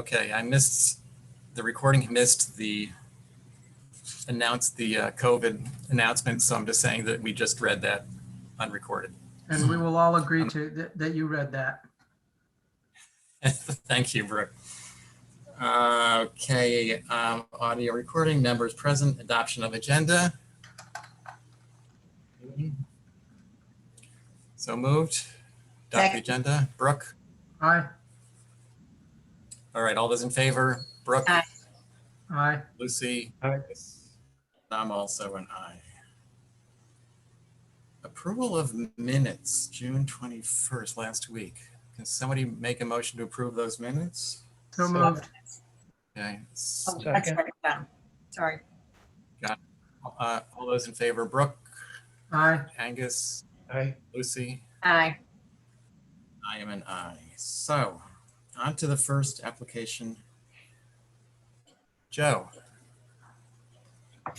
Okay, I missed the recording. Missed the COVID announcement, so I'm just saying that we just read that unrecorded. And we will all agree to that you read that. Thank you, Brooke. Okay, audio recording, members present, adoption of agenda. So moved. Adopt the agenda. Brooke? Aye. All right, all those in favor? Brooke? Aye. Aye. Lucy? Aye. I'm also an aye. Approval of minutes, June 21st, last week. Can somebody make a motion to approve those minutes? So moved. Okay. Oh, that's Second. down. Sorry. All those in favor? Brooke? Aye. Angus? Aye. Lucy? Aye. I am an aye. So, on to the first application. Joe?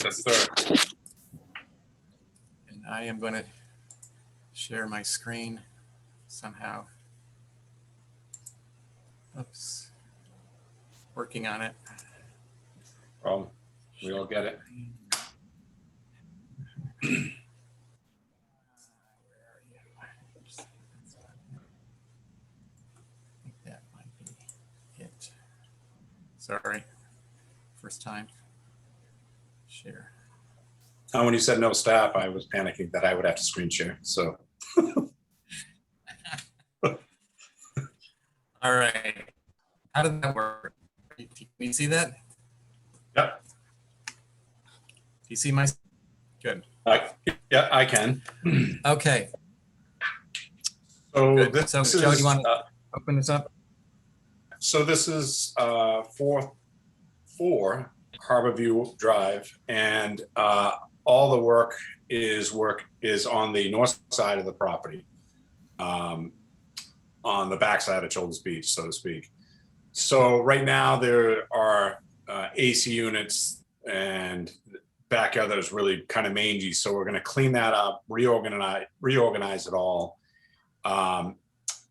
Yes, sir. And I am going to share my screen somehow. Oops. Working on it. Problem. We all get it. I think that might be it. Sorry. First time. Share. When you said no staff, I was panicking that I would have to screen share. So All right. How did that work? Can you see that? Yep. Do you see my? Good. Yeah, I can. Okay. So Good. this So, is, Joe, do you want to open this up? so this is 4 Harborview Drive, and all the work is on the north side of the property, on the backside of Children's Beach, so to speak. So right now there are AC units, and backyard that is really kind of mangy. So we're going to clean that up, reorganize it all.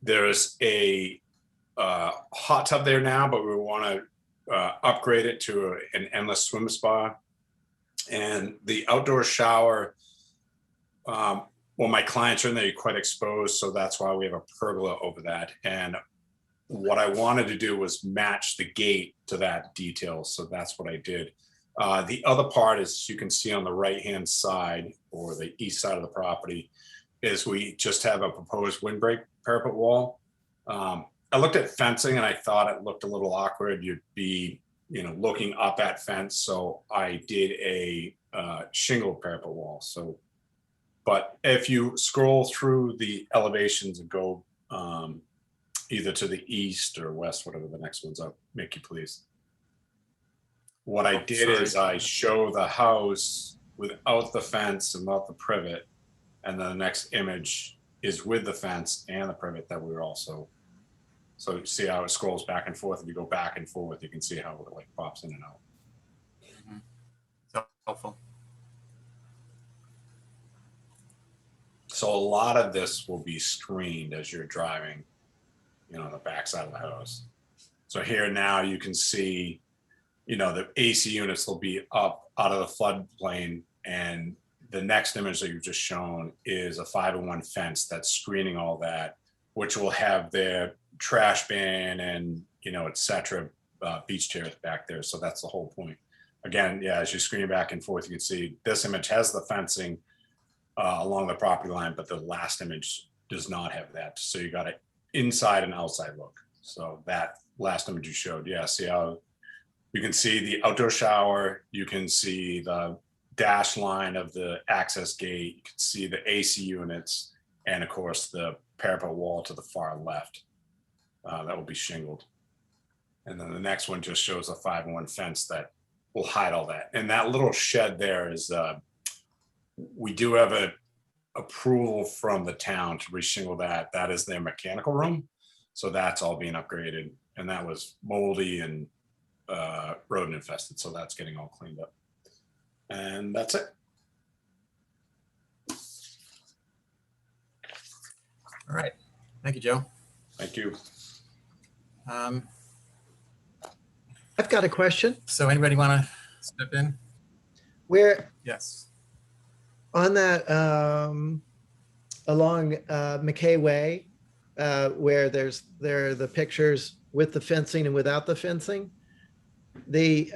There's a hot tub there now, but we want to upgrade it to an endless swim spa. And the outdoor shower, well, my clients are in there quite exposed, so that's why we have a pergola over that. And what I wanted to do was match the gate to that detail, so that's what I did. The other part is, you can see on the right-hand side, or the east side of the property, is we just have a proposed windbreak parapet wall. I looked at fencing and I thought it looked a little awkward. You'd be, looking up at fence. So I did a shingled parapet wall. So, but if you scroll through the elevations and go either to the east or west, whatever the next one's up, Mickey, please. What I did is I show the house without the fence and without the privet. And then the next image is with the fence and the privet that we were also. So you see how it scrolls back and forth. If you go back and forth, you can see how it like pops in and out. Mm-hmm. So helpful. So a lot of this will be screened as you're driving, on the backside of the house. So here now you can see, the AC units will be up out of the floodplain, and the next image that you've just shown is a 5-in-1 fence that's screening all that, which will have their trash bin and, et cetera, beach chairs back there. So that's the whole point. Again, yeah, as you screen back and forth, you can see this image has the fencing along the property line, but the last image does not have that. So you got an inside and outside look. So that last image you showed, yeah, see how you can see the outdoor shower, you can see the dash line of the access gate, you can see the AC units, and of course the parapet wall to the far left. That will be shingled. And then the next one just shows a 5-in-1 fence that will hide all that. And that little shed there is, we do have a approval from the town to reshingle that. That is their mechanical room. So that's all being upgraded. And that was moldy and rodent infested. So that's getting all cleaned up. And that's it. All right. Thank you, Joe. Thank you. I've got a question. So anybody want to step in? Where Yes. on that, along McKay Way, where there are the pictures with the fencing and without the fencing, the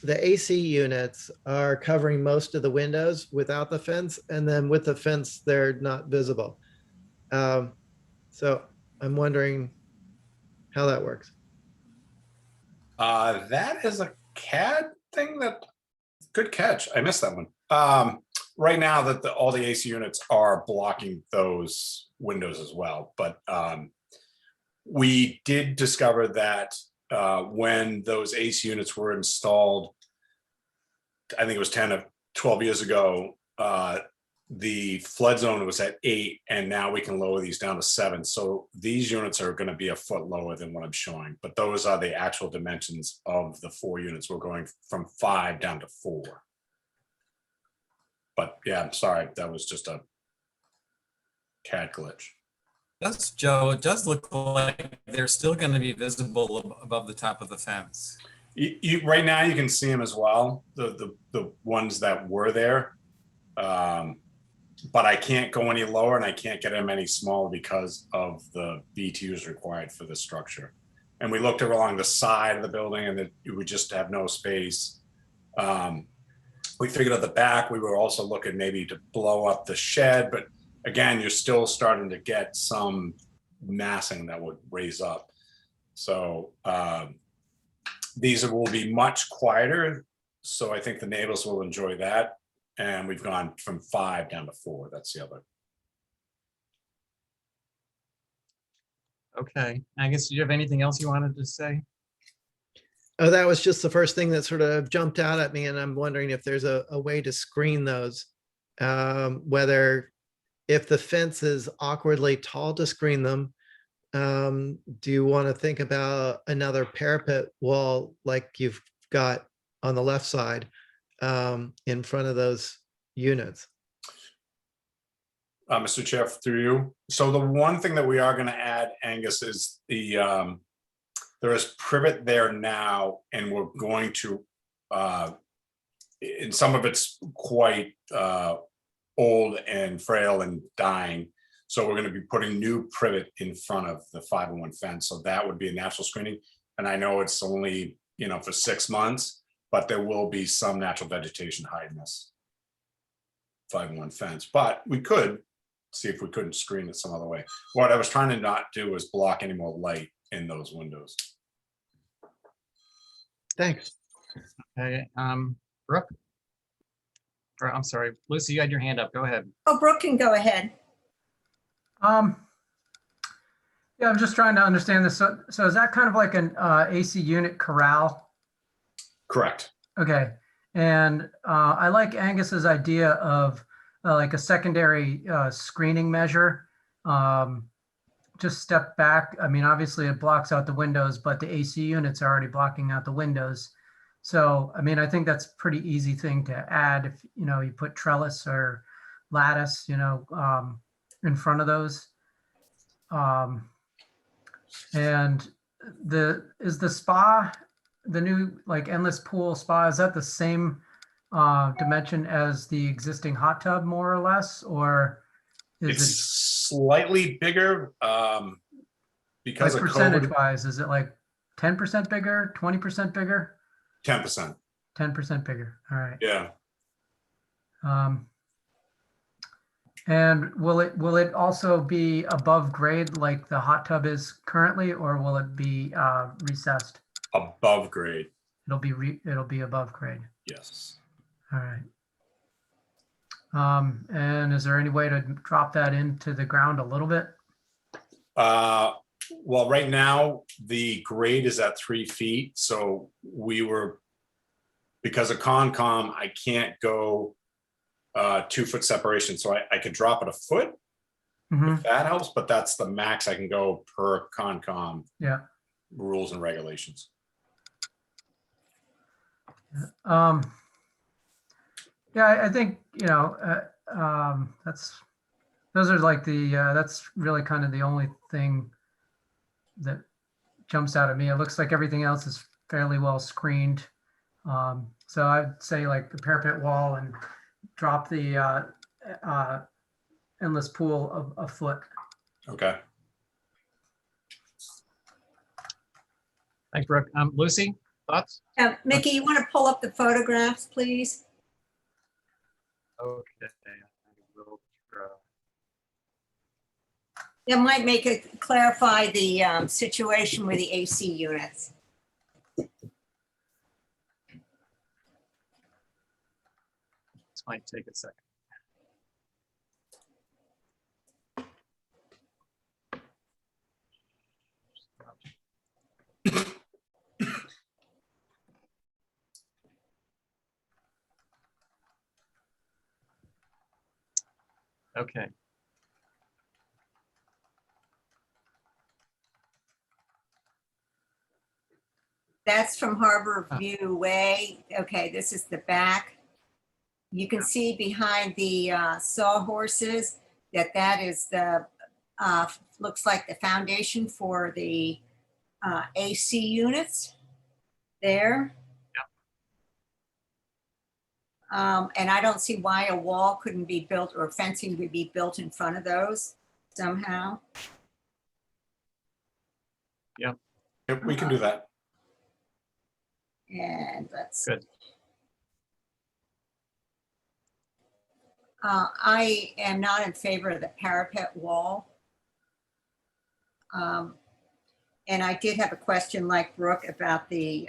AC units are covering most of the windows without the fence, and then with the fence, they're not visible. So I'm wondering how that works. That is a CAD thing. Good catch. I missed that one. Right now that all the AC units are blocking those windows as well, but we did discover that when those AC units were installed, I think it was 10 or 12 years ago, the flood zone was at 8, and now we can lower these down to 7. So these units are going to be a foot lower than what I'm showing, but those are the actual dimensions of the 4 units. We're going from 5 down to 4. But yeah, I'm sorry, that was just a CAD glitch. Does Joe, it does look like they're still going to be visible above the top of the fence. Right now you can see them as well, the ones that were there. But I can't go any lower and I can't get them any smaller because of the BTUs required for this structure. And we looked along the side of the building and it would just have no space. We figured at the back, we were also looking maybe to blow up the shed, but again, you're still starting to get some massing that would raise up. So these will be much quieter. So I think the neighbors will enjoy that. And we've gone from 5 down to 4. That's the other. Okay. I guess, do you have anything else you wanted to say? Oh, that was just the first thing that sort of jumped out at me, and I'm wondering if there's a way to screen those. Whether if the fence is awkwardly tall to screen them, do you want to think about another parapet wall like you've got on the left side in front of those units? Mr. Chair, through you. So the one thing that we are going to add, Angus, is there is privet there now, and we're going to, and some of it's quite old and frail and dying. So we're going to be putting new privet in front of the 501 fence. So that would be a natural screening. And I know it's only, for 6 months, but there will be some natural vegetation hiding this 501 fence. But we could see if we couldn't screen it some other way. What I was trying to not do is block any more light in those windows. Thanks. Okay. Brooke? Or, I'm sorry, Lucy, you had your hand up. Go ahead. Oh, Brooke can go ahead. Yeah, I'm just trying to understand this. So is that kind of like an AC unit corral? Correct. Okay. And I like Angus's idea of like a secondary screening measure. Just step back. I mean, obviously it blocks out the windows, but the AC units are already blocking out the windows. So, I mean, I think that's a pretty easy thing to add if, you put trellis or lattice, in front of those. And is the spa, the new like endless pool spa, is that the same dimension as the existing hot tub more or less, or It's is slightly bigger it because like of percentage COVID. wise? Is it like 10% bigger, 20% bigger, 10%. 10% bigger? All right. Yeah. And will it also be above grade like the hot tub is currently, or will it be recessed? Above grade. It'll be above grade. Yes. All right. And is there any way to drop that into the ground a little bit? Well, right now the grade is at 3 feet. So because of Concom, I can't go 2 foot separation. So I could drop it a foot if that helps, but that's the max I can go per Concom rules and regulations. Yeah, I think, those are like that's really kind of the only thing that jumps out at me. It looks like everything else is fairly well screened. So I'd say like the parapet wall and drop the endless pool a foot. Okay. Thanks, Brooke. Lucy, thoughts? Mickey, you want to pull up the photographs, please? Okay. We'll try. That might make it clarify the situation with the AC units. This might take a second. Okay. That's from Harborview Way. Okay, this is the back. You can see behind the sawhorses that is the, looks like the foundation for the AC units there. And I don't see why a wall couldn't be built or fencing would be built in front of those somehow. Yep, we can do that. And let's. Good. I am not in favor of the parapet wall. And I did have a question like Brooke about the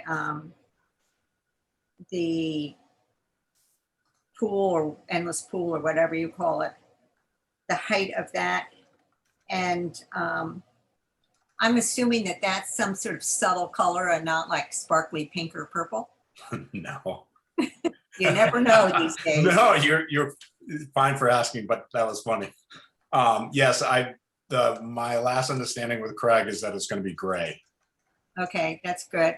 pool or endless pool or whatever you call it, the height of that. And I'm assuming that that's some sort of subtle color and not like sparkly pink or purple. No. You never know these days. No, you're fine for asking, but that was funny. Yes, my last understanding with Craig is that it's going to be gray. Okay, that's good.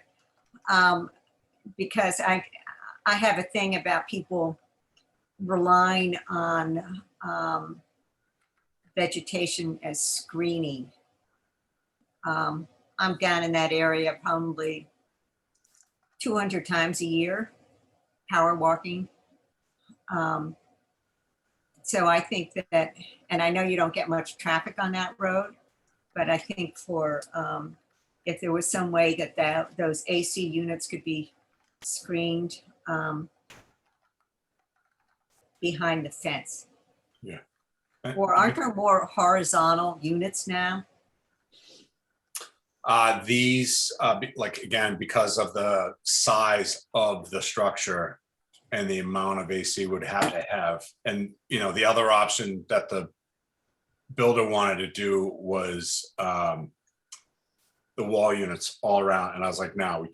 Because I have a thing about people relying on vegetation as screening. I'm down in that area probably 200 times a year, power walking. So I think that, and I know you don't get much traffic on that road, but I think for, if there was some way that those AC units could be screened behind the fence. Yeah. Or aren't there more horizontal units now? These, like, again, because of the size of the structure and the amount of AC would have to have. And, the other option that the builder wanted to do was the wall units all around. And I was like, no,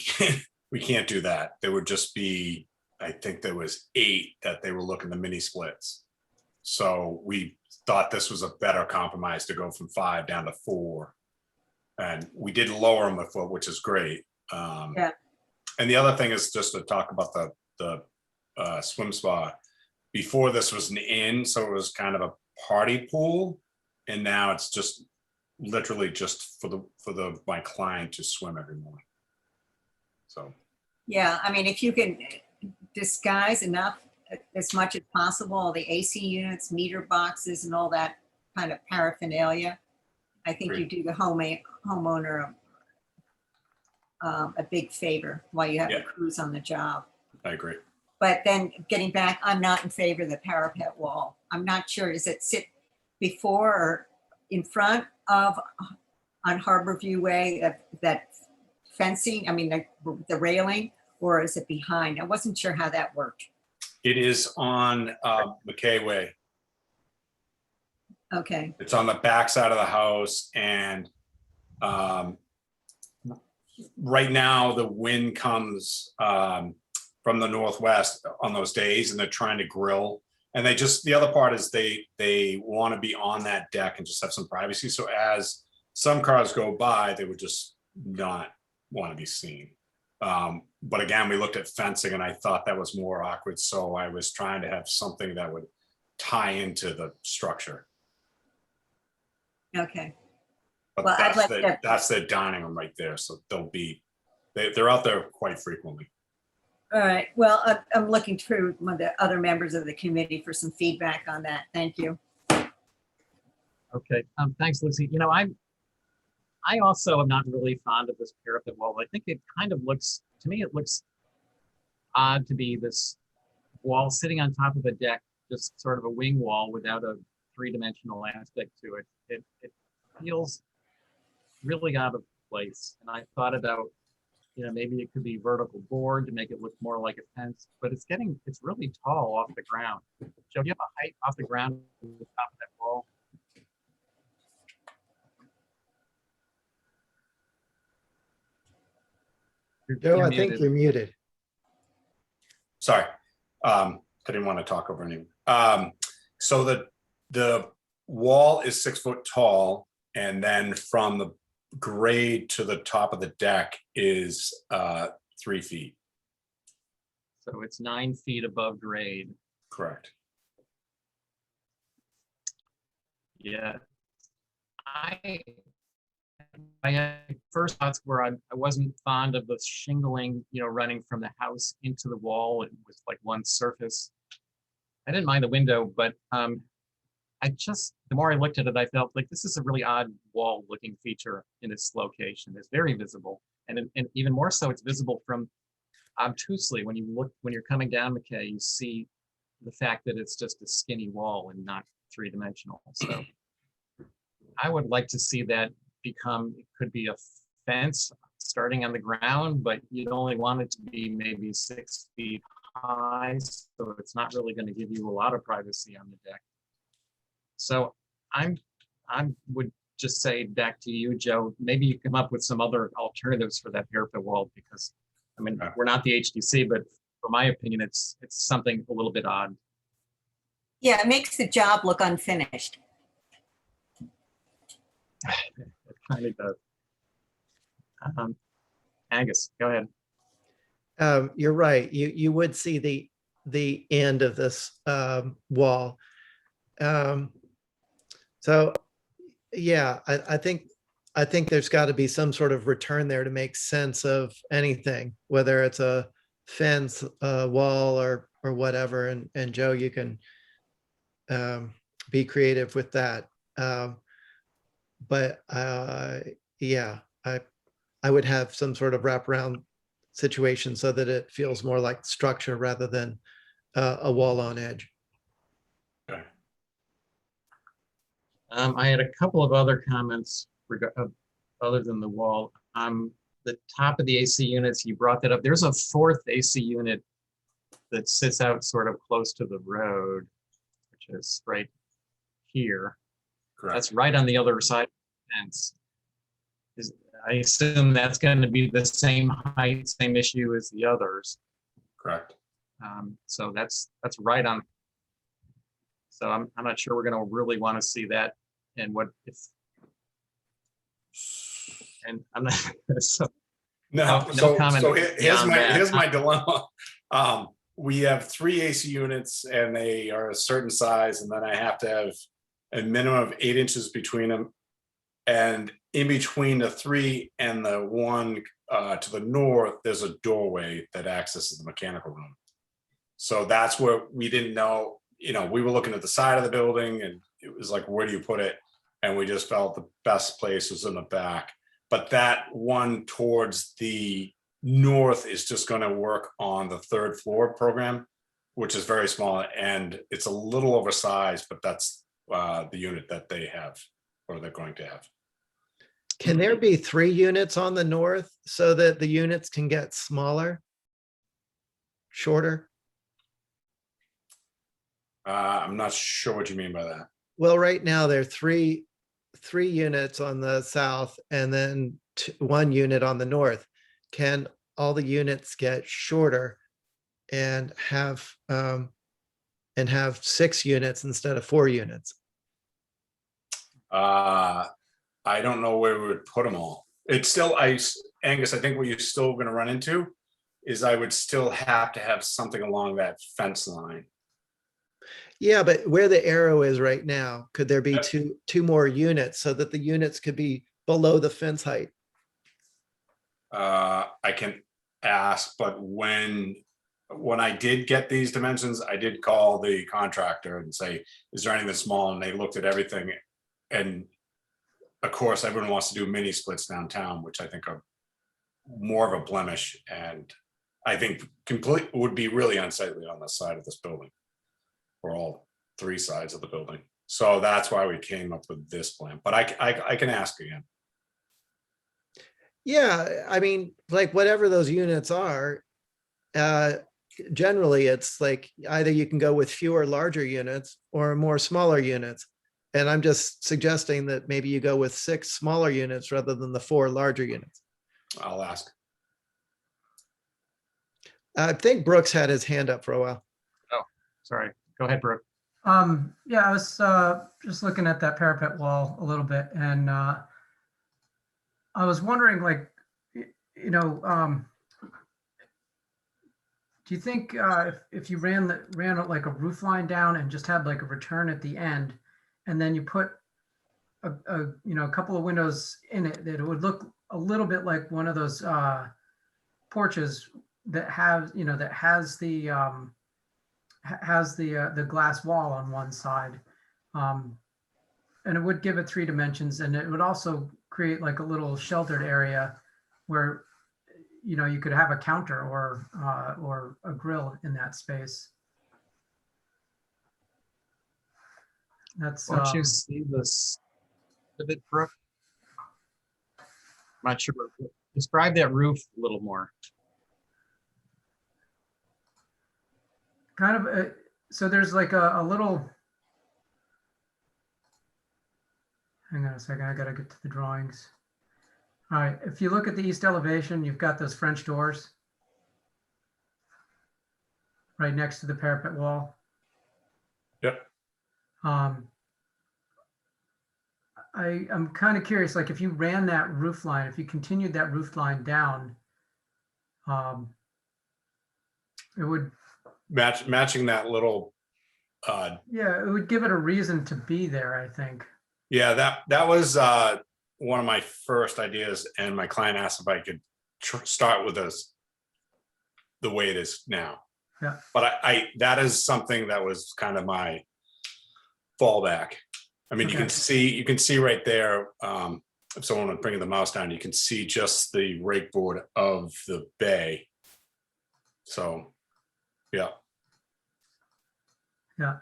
we can't do that. There would just be, I think there was 8 that they were looking the mini splits. So we thought this was a better compromise to go from 5 down to 4. And we did lower them a foot, which is great. Yeah. And the other thing is just to talk about the swim spa. Before this was an inn, so it was kind of a party pool, and now it's just literally just for my client to swim every morning. So. Yeah, I mean, if you can disguise enough, as much as possible, the AC units, meter boxes, and all that kind of paraphernalia, I think you do the homeowner a big favor while you have the crews on the job. I agree. But then getting back, I'm not in favor of the parapet wall. I'm not sure, does it sit before or in front of on Harborview Way, that fencing, I mean, the railing, or is it behind? I wasn't sure how that worked. It is on McKay Way. Okay, It's on the back side of the house, and right now the wind comes from the northwest on those days, and they're trying to grill. And the other part is they want to be on that deck and just have some privacy. So as some cars go by, they would just not want to be seen. But again, we looked at fencing, and I thought that was more awkward. So I was trying to have something that would tie into the structure. okay. But Well, I'd like to- that's the dining room right there. So there'll be they're out there quite frequently. All right, well, I'm looking through one of the other members of the committee for some feedback on that. Thank you. Okay, thanks, Lucy. You know, I also am not really fond of this parapet wall. I think it kind of looks, to me, it looks odd to be this wall sitting on top of a deck, just sort of a wing wall without a three-dimensional aspect to it. It feels really out of place. And I thought about, you know, maybe it could be vertical board to make it look more like a fence, but it's really tall off the ground. Joe, do you have a height off the ground to the top of that wall? Joe, You're I think muted. you're muted. Sorry, didn't want to talk over anyone. So the wall is 6 foot tall, and then from the grade to the top of the deck is 3 feet. So it's 9 feet above grade. Correct. Yeah. I had first thoughts where I wasn't fond of the shingling, you know, running from the house into the wall. It was like one surface. I didn't mind the window, but the more I looked at it, I felt like this is a really odd wall looking feature in its location. It's very visible. And even more so, it's visible from obtusely. When you're coming down McKay, you see the fact that it's just a skinny wall and not three-dimensional. So I would like to see that become, it could be a fence starting on the ground, but you'd only want it to be maybe 6 feet high. So it's not really going to give you a lot of privacy on the deck. So I would just say back to you, Joe, maybe you come up with some other alternatives for that parapet wall, because I mean, we're not the HDC, but for my opinion, it's something a little bit odd. Yeah, it makes the job look unfinished. It kind of does. Angus, go ahead. You're right. You would see the end of this wall. So yeah, I think there's got to be some sort of return there to make sense of anything, whether it's a fence, wall, or whatever. And Joe, you can be creative with that. But yeah, I would have some sort of wraparound situation so that it feels more like structure rather than a wall on edge. Okay. I had a couple of other comments other than the wall. The top of the AC units, you brought that up. There's a fourth AC unit that sits out sort of close to the road, which is right here. Correct. That's right on the other side of the fence. I assume that's going to be the same height, same issue as the others. Correct. So that's right on. So I'm not sure we're going to really want to see that. And what if? And I'm not. So, No, no comment here's beyond that. here's my dilemma. We have 3 AC units and they are a certain size, and then I have to have a minimum of 8 inches between them. And in between the 3 and the 1 to the north, there's a doorway that accesses the mechanical room. So that's where we didn't know, you know, we were looking at the side of the building and it was like, where do you put it? And we just felt the best place was in the back. But that one towards the north is just going to work on the 3rd floor program, which is very small, and it's a little oversized, but that's the unit that they have, or they're going to have. Can there be 3 units on the north so that the units can get smaller, shorter? I'm not sure what you mean by that. Well, right now there are three units on the south and then 1 unit on the north. Can all the units get shorter and have 6 units instead of 4 units? I don't know where we would put them all. It's still, Angus, I think what you're still going to run into is I would still have to have something along that fence line. Yeah, but where the arrow is right now, could there be Yep. two more units so that the units could be below the fence height? I can ask, but when I did get these dimensions, I did call the contractor and say, is there anything small? And they looked at everything. And of course, everyone wants to do mini splits downtown, which I think are more of a blemish, and I think complete would be really unsightly on the side of this building, or all three sides of the building. So that's why we came up with this plan, but I can ask again. Yeah, I mean, like whatever those units are, generally it's like either you can go with fewer larger units or more smaller units. And I'm just suggesting that maybe you go with 6 smaller units rather than the 4 larger units. I'll ask. I think Brooks had his hand up for a while. Oh, sorry. Go ahead, Brooke. Yeah, I was just looking at that parapet wall a little bit, and I was wondering, like, you know, do you think if you ran like a roof line down and just had like a return at the end, and then you put a couple of windows in it, that it would look a little bit like one of those porches that has the glass wall on one side, and it would give it 3 dimensions, and it would also create like a little sheltered area where you could have a counter or a grill in that space. That's Don't you see this a bit, Brooke? I'm not sure. Describe that roof a little more. kind of so there's like a little, hang on a second, I gotta get to the drawings. All right, if you look at the east elevation, you've got those French doors right next to the parapet wall. Yep. I'm kind of curious, like if you ran that roof line, if you continued that roof line down, it would Matching that little, yeah, it would give it a reason to be there, I think. yeah, that was one of my first ideas, and my client asked if I could start with this the way it is now. Yeah. But I that is something that was kind of my fallback. I mean, Okay. you can see right there, if someone would bring the mouse down, you can see just the rake board of the bay. So, yeah. Yeah.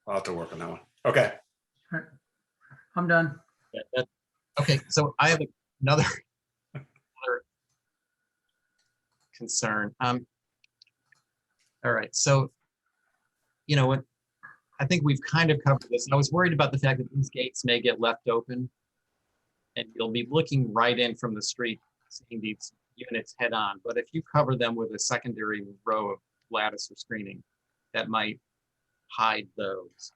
I'll have to work on that one. Okay. All right. I'm done. Okay, so I have another concern. All right, so what? I think we've kind of covered this. I was worried about the fact that these gates may get left open, and you'll be looking right in from the street, seeing these units head on. But if you cover them with a secondary row of lattice or screening, that might hide those.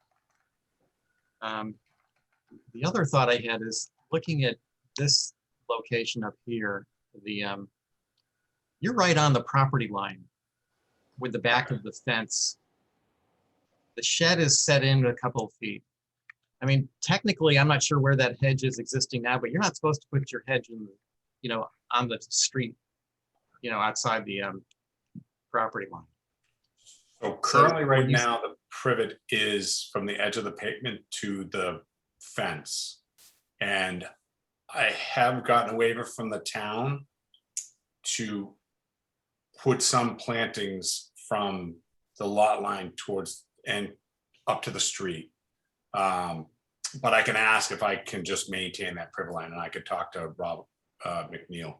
The other thought I had is looking at this location up here. You're right on the property line with the back of the fence. The shed is set in a couple of feet. I mean, technically, I'm not sure where that hedge is existing now, but you're not supposed to put your hedge in, on the street, outside the property line. So currently, right now, the privet is from the edge of the pavement to the fence. And I have gotten a waiver from the town to put some plantings from the lot line towards and up to the street. But I can ask if I can just maintain that privet line, and I could talk to Rob McNeil.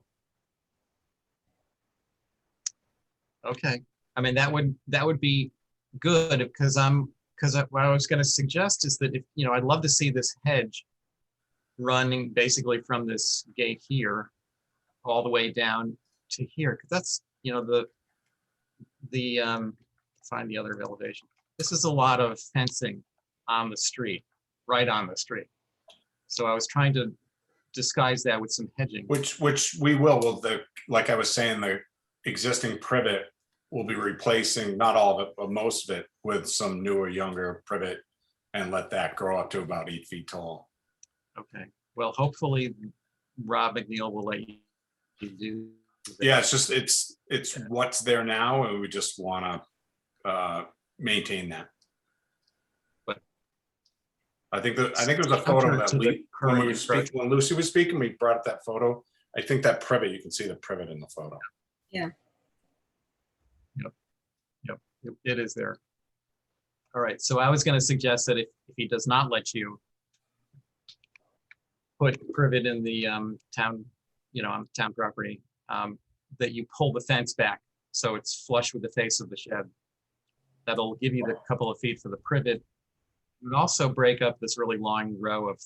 Okay, I mean, that would be good, because what I was going to suggest is that if I'd love to see this hedge running basically from this gate here all the way down to here, because that's find the other elevation. This is a lot of fencing on the street, right on the street. So I was trying to disguise that with some hedging. Which we will. Well, like I was saying, the existing privet will be replacing not all of it, but most of it with some newer, younger privet, and let that grow up to about 8 feet tall. Okay. Well, hopefully Rob McNeil will let you you do. Yeah, it's just, it's what's there now, and we just want to maintain that. But- I think there was a Counter photo that to the current approach. when Lucy was speaking, we brought up that photo. I think that privet, you can see the privet in the photo. It is there. All right, so I was going to suggest that if he does not let you put privet in the town, on town property, that you pull the fence back so it's flush with the face of the shed. That'll give you the couple of feet for the privet. It would also break up this really long row of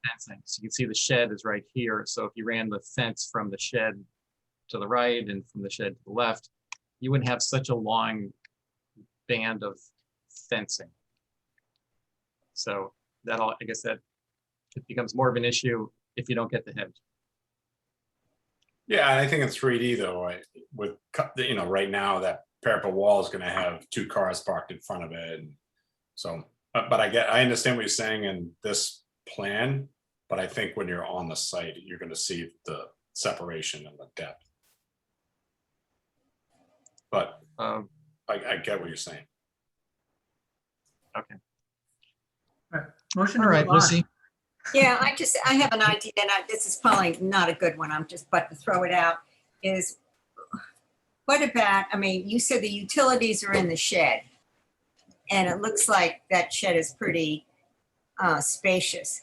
fencing. So you can see the shed is right here. So if you ran the fence from the shed to the right and from the shed to the left, you wouldn't have such a long band of fencing. So I guess that it becomes more of an issue if you don't get the hedge. Yeah, and I think in 3D though, with right now that parapet wall is going to have 2 cars parked in front of it, and so. But I understand what you're saying in this plan, but I think when you're on the site, you're going to see the separation and the depth. But I get what you're saying. Okay. Motion All to right, move on. Lucy. Yeah, I have an idea, and this is probably not a good one, but to throw it out, is what about, you said the utilities are in the shed, and it looks like that shed is pretty spacious.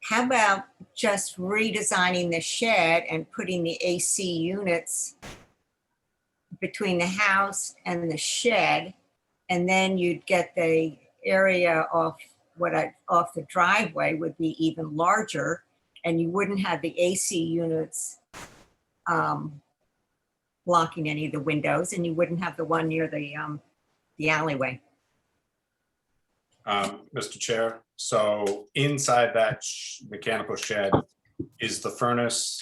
How about just redesigning the shed and putting the AC units between the house and the shed, and then you'd get the area off the driveway would be even larger, and you wouldn't have the AC units blocking any of the windows, and you wouldn't have the one near the alleyway. Mr. Chair, so inside that mechanical shed is the furnace,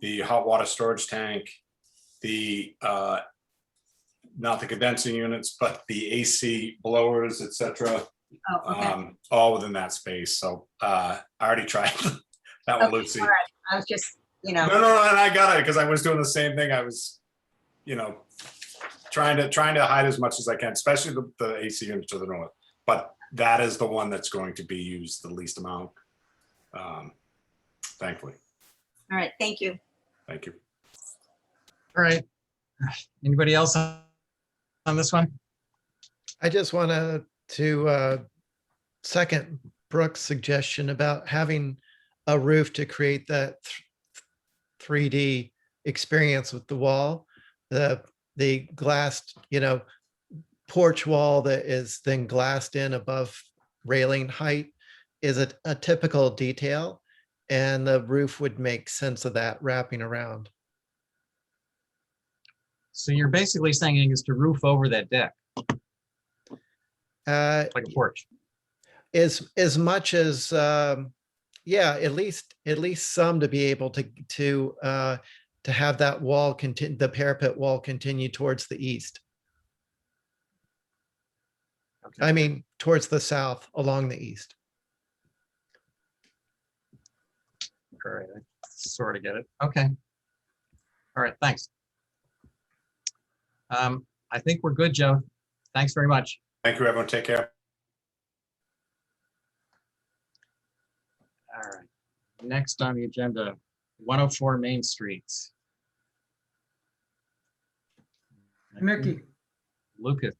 the hot water storage tank, the not the condensing units, but the AC blowers, etc. Oh, okay. All within that space. So I already tried that one, Okay, Lucy. all right. I was just, No, and I got it because I was doing the same thing. I was, trying to hide as much as I can, especially the AC unit to the north. But that is the one that's going to be used the least amount, thankfully. all right, thank you. Thank you. All right. Anybody else on this one? I just wanted to second Brooke's suggestion about having a roof to create that 3D experience with the wall, the glassed, porch wall that is then glassed in above railing height is a typical detail, and the roof would make sense of that wrapping around. So you're basically saying is to roof over that deck Uh, like a porch. as much as yeah, at least some to be able to have that wall continue, the parapet wall continue towards the east. Okay. I mean, towards the south along the east. All right, I sort of get it. Okay. All right, thanks. I think we're good, Joe. Thanks very much. Thank you, everyone. Take care. All right. Next on the agenda, 104 Main Street. Mickey, Lucas.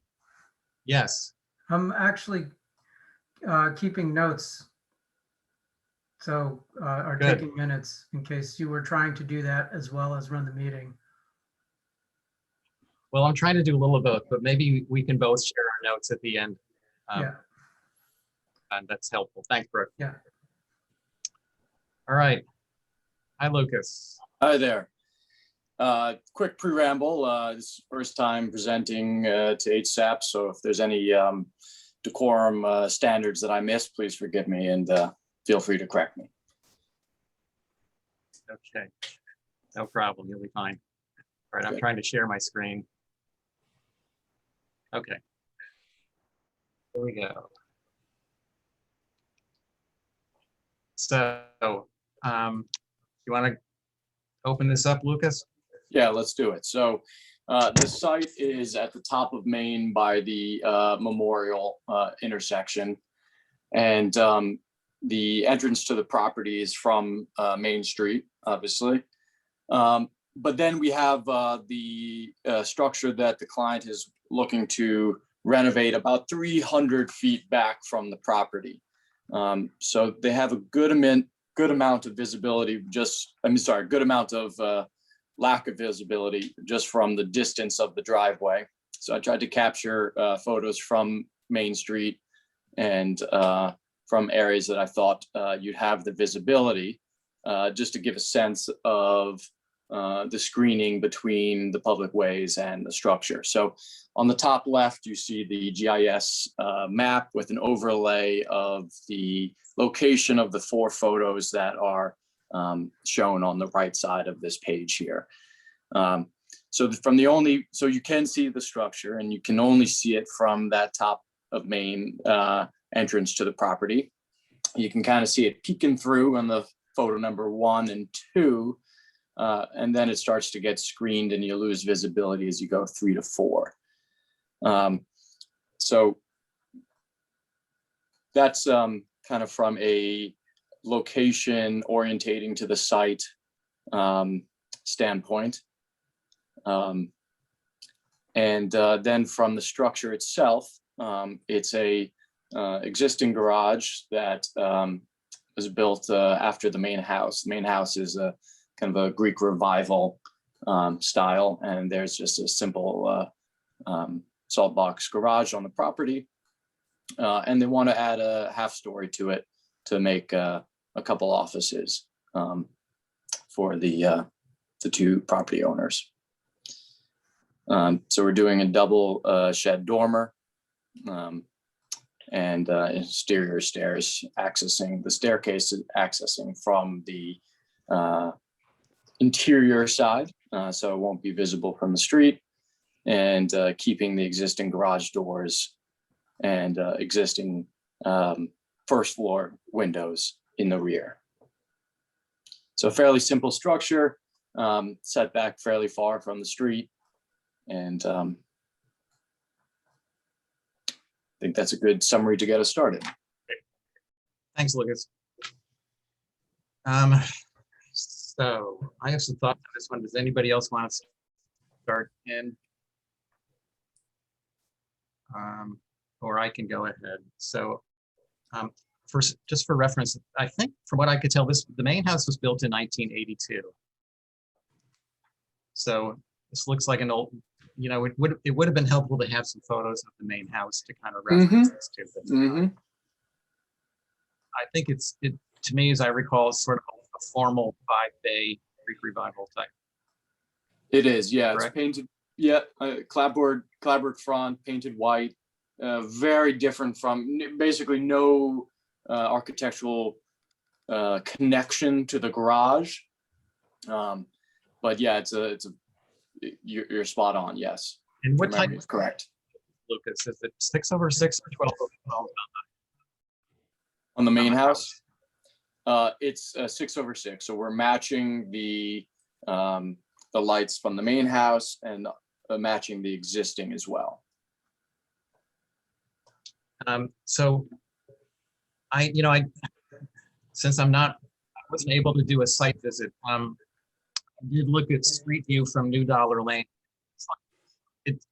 Yes. I'm actually keeping notes. So, or Good. taking minutes in case you were trying to do that as well as run the meeting. Well, I'm trying to do a little of both, but maybe we can both share our notes at the end. Yeah, And that's helpful. Thanks, Brooke. yeah. All right. Hi, Lucas. Hi there. Quick preamble. This is first time presenting to HSAB, so if there's any decorum standards that I missed, please forgive me and feel free to correct me. Okay. No problem. You'll be fine. All right. I'm Good. trying to share my screen. Okay. Here we go. So You want to open this up, Lucas? Yeah, let's do it. So the site is at the top of Main by the Memorial intersection. And the entrance to the property is from Main Street, obviously. But then we have the structure that the client is looking to renovate about 300 feet back from the property. So they have a good amount of visibility, good amount of lack of visibility just from the distance of the driveway. So I tried to capture photos from Main Street and from areas that I thought you'd have the visibility, just to give a sense of the screening between the public ways and the structure. So on the top left, you see the GIS map with an overlay of the location of the 4 photos that are shown on the right side of this page here. So you can see the structure, and you can only see it from that top of Main entrance to the property. You can kind of see it peeking through on the photo number 1 and 2, and then it starts to get screened and you lose visibility as you go 3 to 4. So that's kind of from a location orientating to the site standpoint. And then from the structure itself, it's a existing garage that was built after the main house. The main house is a kind of a Greek revival style, and there's just a simple salt box garage on the property. And they want to add a half story to it to make a couple offices for the 2 property owners. So we're doing a double shed dormer and exterior stairs accessing the staircase, accessing from the interior side, so it won't be visible from the street, and keeping the existing garage doors and existing first floor windows in the rear. So fairly simple structure, set back fairly far from the street. And I think that's a good summary to get us started. Thanks, Lucas. So I have some thoughts on this one. Does anybody else want to start in? Or I can go ahead. So first, just for reference, I think from what I could tell, the main house was built in 1982. So this looks like an old, it would have been helpful to have some photos of the main house to kind of reference this to. But, I think to me, as I recall, it's sort of a formal 5-bay Greek revival type. It is, yeah. Correct? It's painted, yeah, clapboard front, painted white. Very different from basically no architectural connection to the garage. But yeah, you're spot on. Yes. And what type is correct? Lucas, is it 6/6 or 12/12? On the main house, it's 6/6. So we're matching the lights from the main house and matching the existing as well. So since I wasn't able to do a site visit, I did look at street view from New Dollar Lane.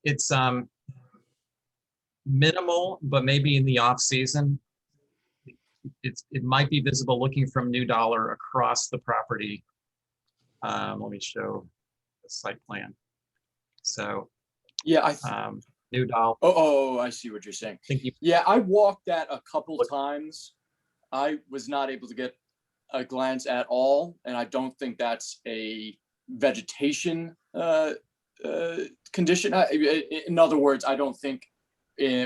It's minimal, but maybe in the off season, it might be visible looking from New Dollar across the property. Let me show the site plan. So Yeah, New Dollar. Oh, I see what you're saying. Yeah, I walked that a couple times. I was not able to get a glance at all, and I don't think that's a vegetation condition. In other words, I don't think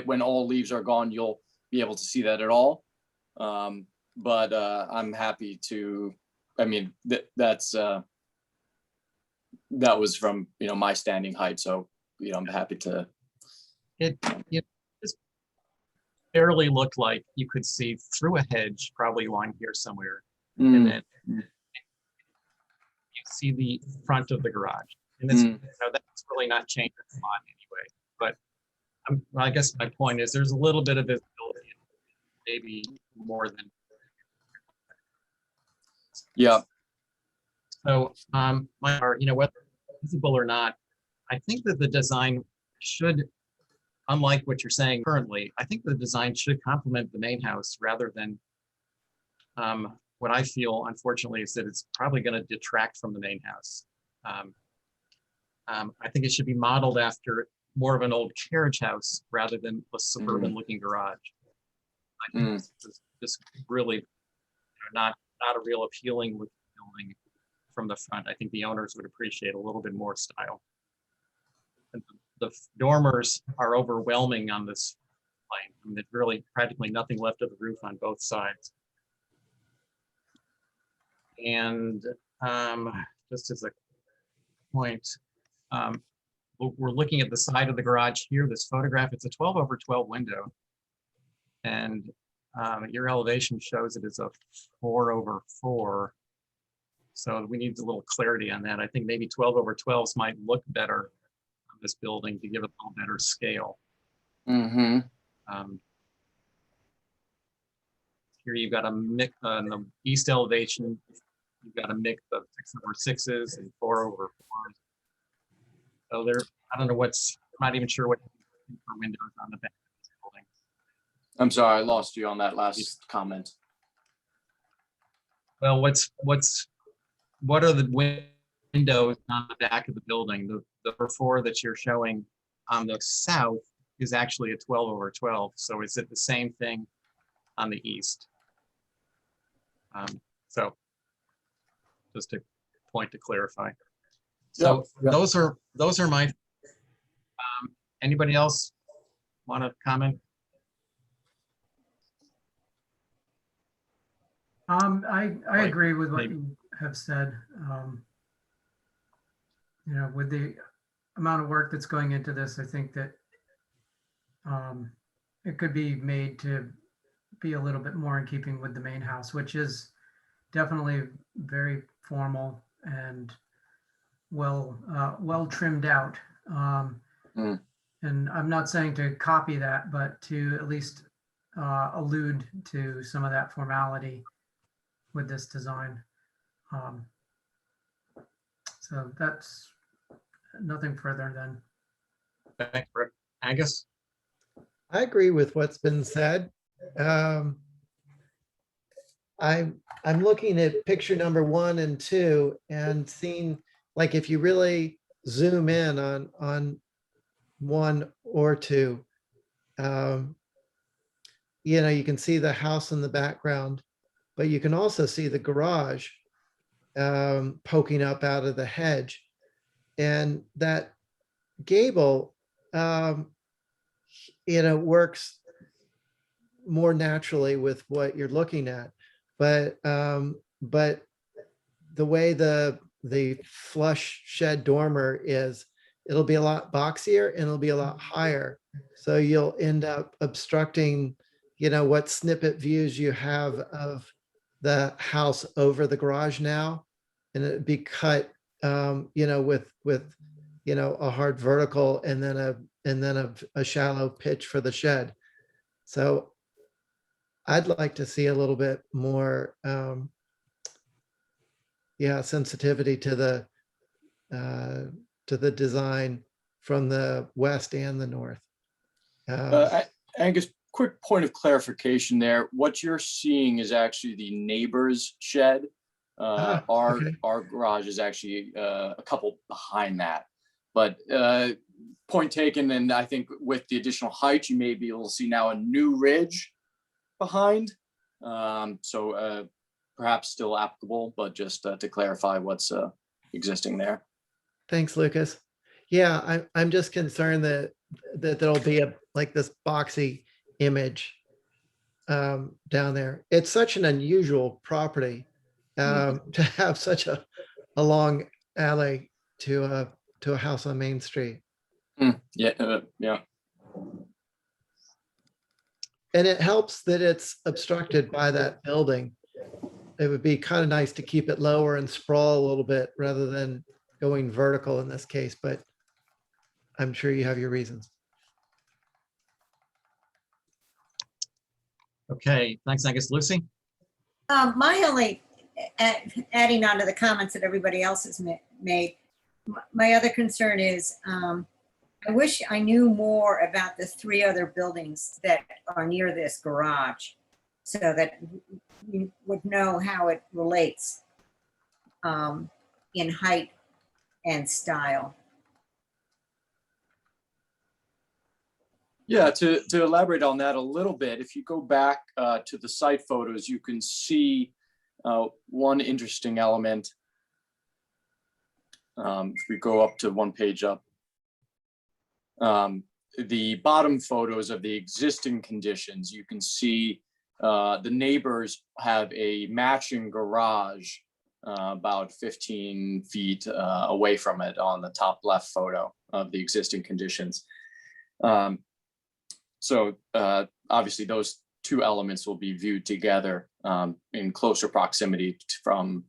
when all leaves are gone, you'll be able to see that at all. But I'm happy to. I mean, that was from my standing height, so I'm happy to. It just barely looked like you could see through a hedge, probably along here somewhere, and then see the front of the garage. And it's, Mm. that's really not changed a lot anyway. But I guess my point is there's a little bit of visibility, maybe more than. Yeah. So, whether visible or not, I think that the design should, unlike what you're saying currently, I think the design should complement the main house rather than what I feel, unfortunately, is that it's probably going to detract from the main house. I think it should be modeled after more of an old carriage house rather than a suburban looking garage. I think this is just really not a real appealing looking building from the front. I think the owners would appreciate a little bit more style. And the dormers are overwhelming on this plane. I mean, there's really practically nothing left of the roof on both sides. And just as a point, we're looking at the side of the garage here, this photograph, it's a 12/12 window. And your elevation shows it as a 4/4. So we need a little clarity on that. I think maybe 12/12s might look better on this building to give it a little better scale. Mm-hmm. Here you've got a mix on the east elevation. You've got a mix of 6/6s and 4/4s. So there, I don't know I'm not even sure what for windows on the back of this building. I'm sorry, I lost you on that last comment. Well, what are the windows on the back of the building? The 4 that you're showing on the south is actually a 12/12. So is it the same thing on the east? So just a point to clarify. So those are my, anybody else want to comment? I Like, agree with what maybe. you have said. With the amount of work that's going into this, I think that it could be made to be a little bit more in keeping with the main house, which is definitely very formal and well trimmed out. And I'm not saying to copy that, but to at least allude to some of that formality with this design. So that's nothing further than. Thanks, Rick. Angus? I agree with what's been said. I'm looking at picture number 1 and 2 and seeing, like, if you really zoom in on 1 or 2, you can see the house in the background, but you can also see the garage poking up out of the hedge. And that gable, works more naturally with what you're looking at. But the way the flush shed dormer is, it'll be a lot boxier and it'll be a lot higher. So you'll end up obstructing, what snippet views you have of the house over the garage now. And it'd be cut, with a hard vertical and then a shallow pitch for the shed. So I'd like to see a little bit more, sensitivity to the design from the west and the north. Angus, quick point of clarification there. What you're seeing is actually the neighbor's shed. Okay. Our garage is actually a couple behind that. But point taken, and I think with the additional height, you may be able to see now a new ridge behind. So perhaps still applicable, but just to clarify what's existing there. Thanks, Lucas. Yeah, I'm just concerned that there'll be like this boxy image down there. It's such an unusual property to have such a long alley to a house on Main Street. Yeah. And it helps that it's obstructed by that building. it would be kind of nice to keep it lower and sprawl a little bit rather than going vertical in this case, but I'm sure you have your reasons. Okay, thanks, Angus. Lucy? My only, adding on to the comments that everybody else has made, my other concern is, I wish I knew more about the 3 other buildings that are near this garage so that we would know how it relates in height and style. Yeah, to elaborate on that a little bit, if you go back to the site photos, you can see one interesting element. If we go up to one page up, the bottom photos of the existing conditions, you can see the neighbors have a matching garage about 15 feet away from it on the top left photo of the existing conditions. So obviously those 2 elements will be viewed together in closer proximity from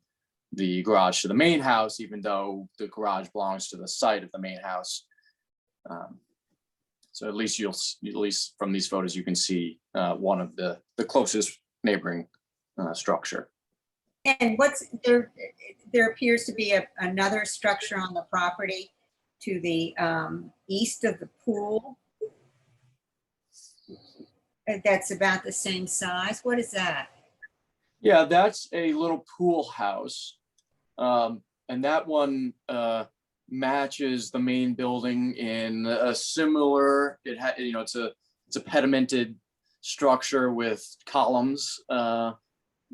the garage to the main house, even though the garage belongs to the site of the main house. So at least from these photos, you can see one of the closest neighboring structure. And there appears to be another structure on the property to the east of the pool. That's about the same size. What is that? Yeah, that's a little pool house. And that one matches the main building in a similar, it's a pedimented structure with columns.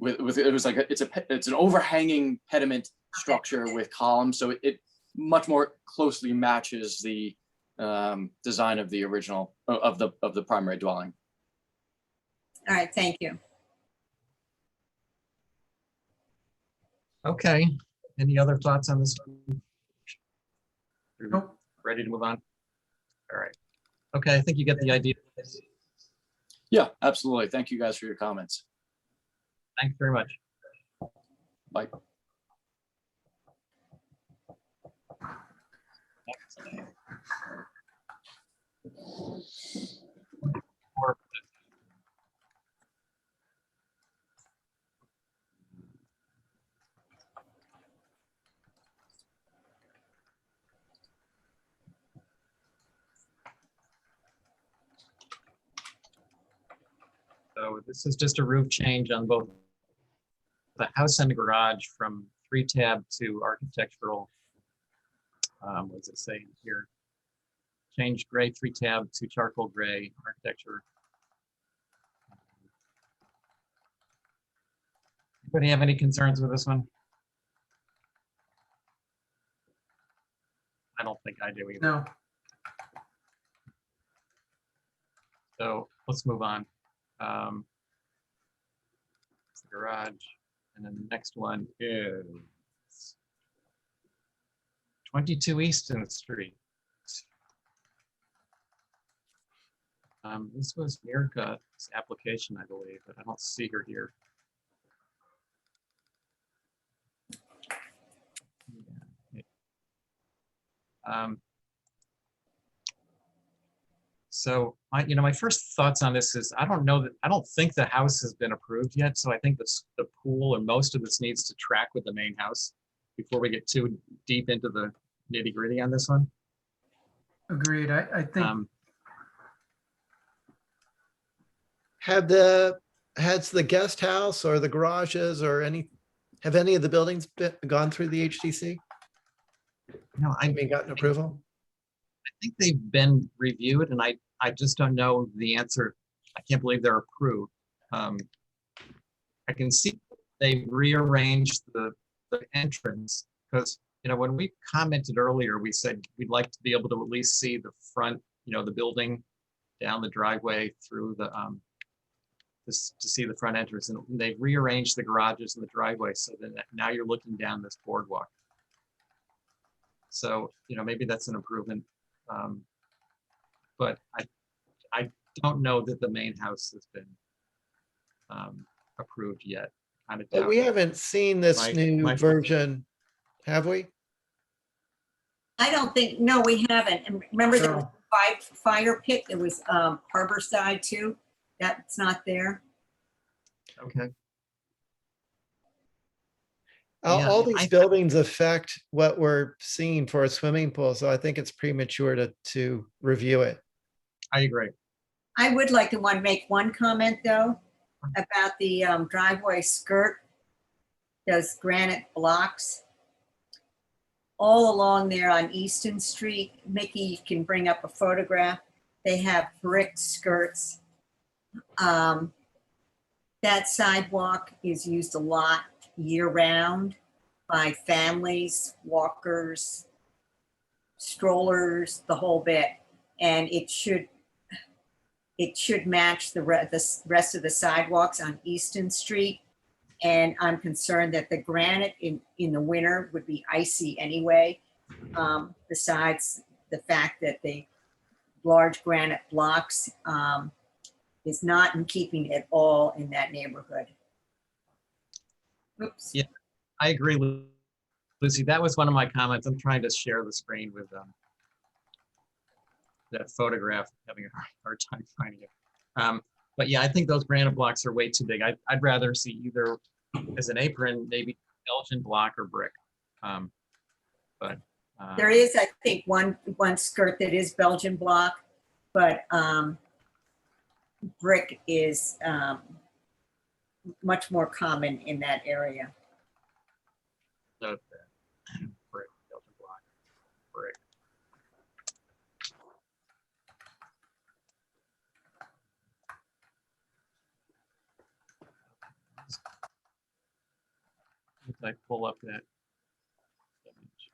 It's an overhanging pediment structure with columns. So it much more closely matches the design of the original of the primary dwelling. All right, thank you. Okay, any other thoughts on this? Nope. Ready to move on? All right. Okay, I think you get the idea. Yeah, absolutely. Thank you guys for your comments. Thanks very much. Bye. So this is just a roof change on both the house and the garage from 3-tab to architectural. What does it say here? Change gray 3-tab to charcoal gray architecture. Anybody have any concerns with this one? I don't think I do either. No. So let's move on. It's the garage, and then the next one is 22 Easton Street. This was Mirka's application, I believe, but I don't see her here. So my first thoughts on this is I don't think the house has been approved yet. So I think the pool or most of this needs to track with the main house before we get too deep into the nitty gritty on this one. Agreed. I think Has the guest house or the garages or have any of the buildings gone through the HDC? No, I mean, gotten approval? I think they've been reviewed, and I just don't know the answer. I can't believe they're approved. I can see they've rearranged the entrance because, when we commented earlier, we said we'd like to be able to at least see the front, the building down the driveway through the, to see the front entrance. And they've rearranged the garages and the driveway so that now you're looking down this boardwalk. So, maybe that's an improvement. But I don't know that the main house has been approved yet. kind of But doubt we that. haven't seen this My- new my- version, have we? I don't think, no, we haven't. And remember there was No. fire pit, there was Harborside too. That's not there. Okay. All, Yeah, all these I- buildings affect what we're seeing for a swimming pool, so I think it's premature to review it. I agree. I would like to make one comment though about the driveway skirt. Those granite blocks all along there on Easton Street. Mickey, you can bring up a photograph. They have brick skirts. That sidewalk is used a lot year round by families, walkers, strollers, the whole bit. And it should match the rest of the sidewalks on Easton Street. And I'm concerned that the granite in the winter would be icy anyway. Besides the fact that the large granite blocks is not in keeping at all in that neighborhood. Oops. Yeah. I agree, Lucy. That was one of my comments. I'm trying to share the screen with that photograph, having a hard time finding it. But yeah, I think those granite blocks are way too big. I'd rather see either as an apron, maybe Belgian block or brick. There is, I think, one skirt that is Belgian block, but brick is much more common in that area. Note that. Brick, Belgian block, brick. If I pull up that image.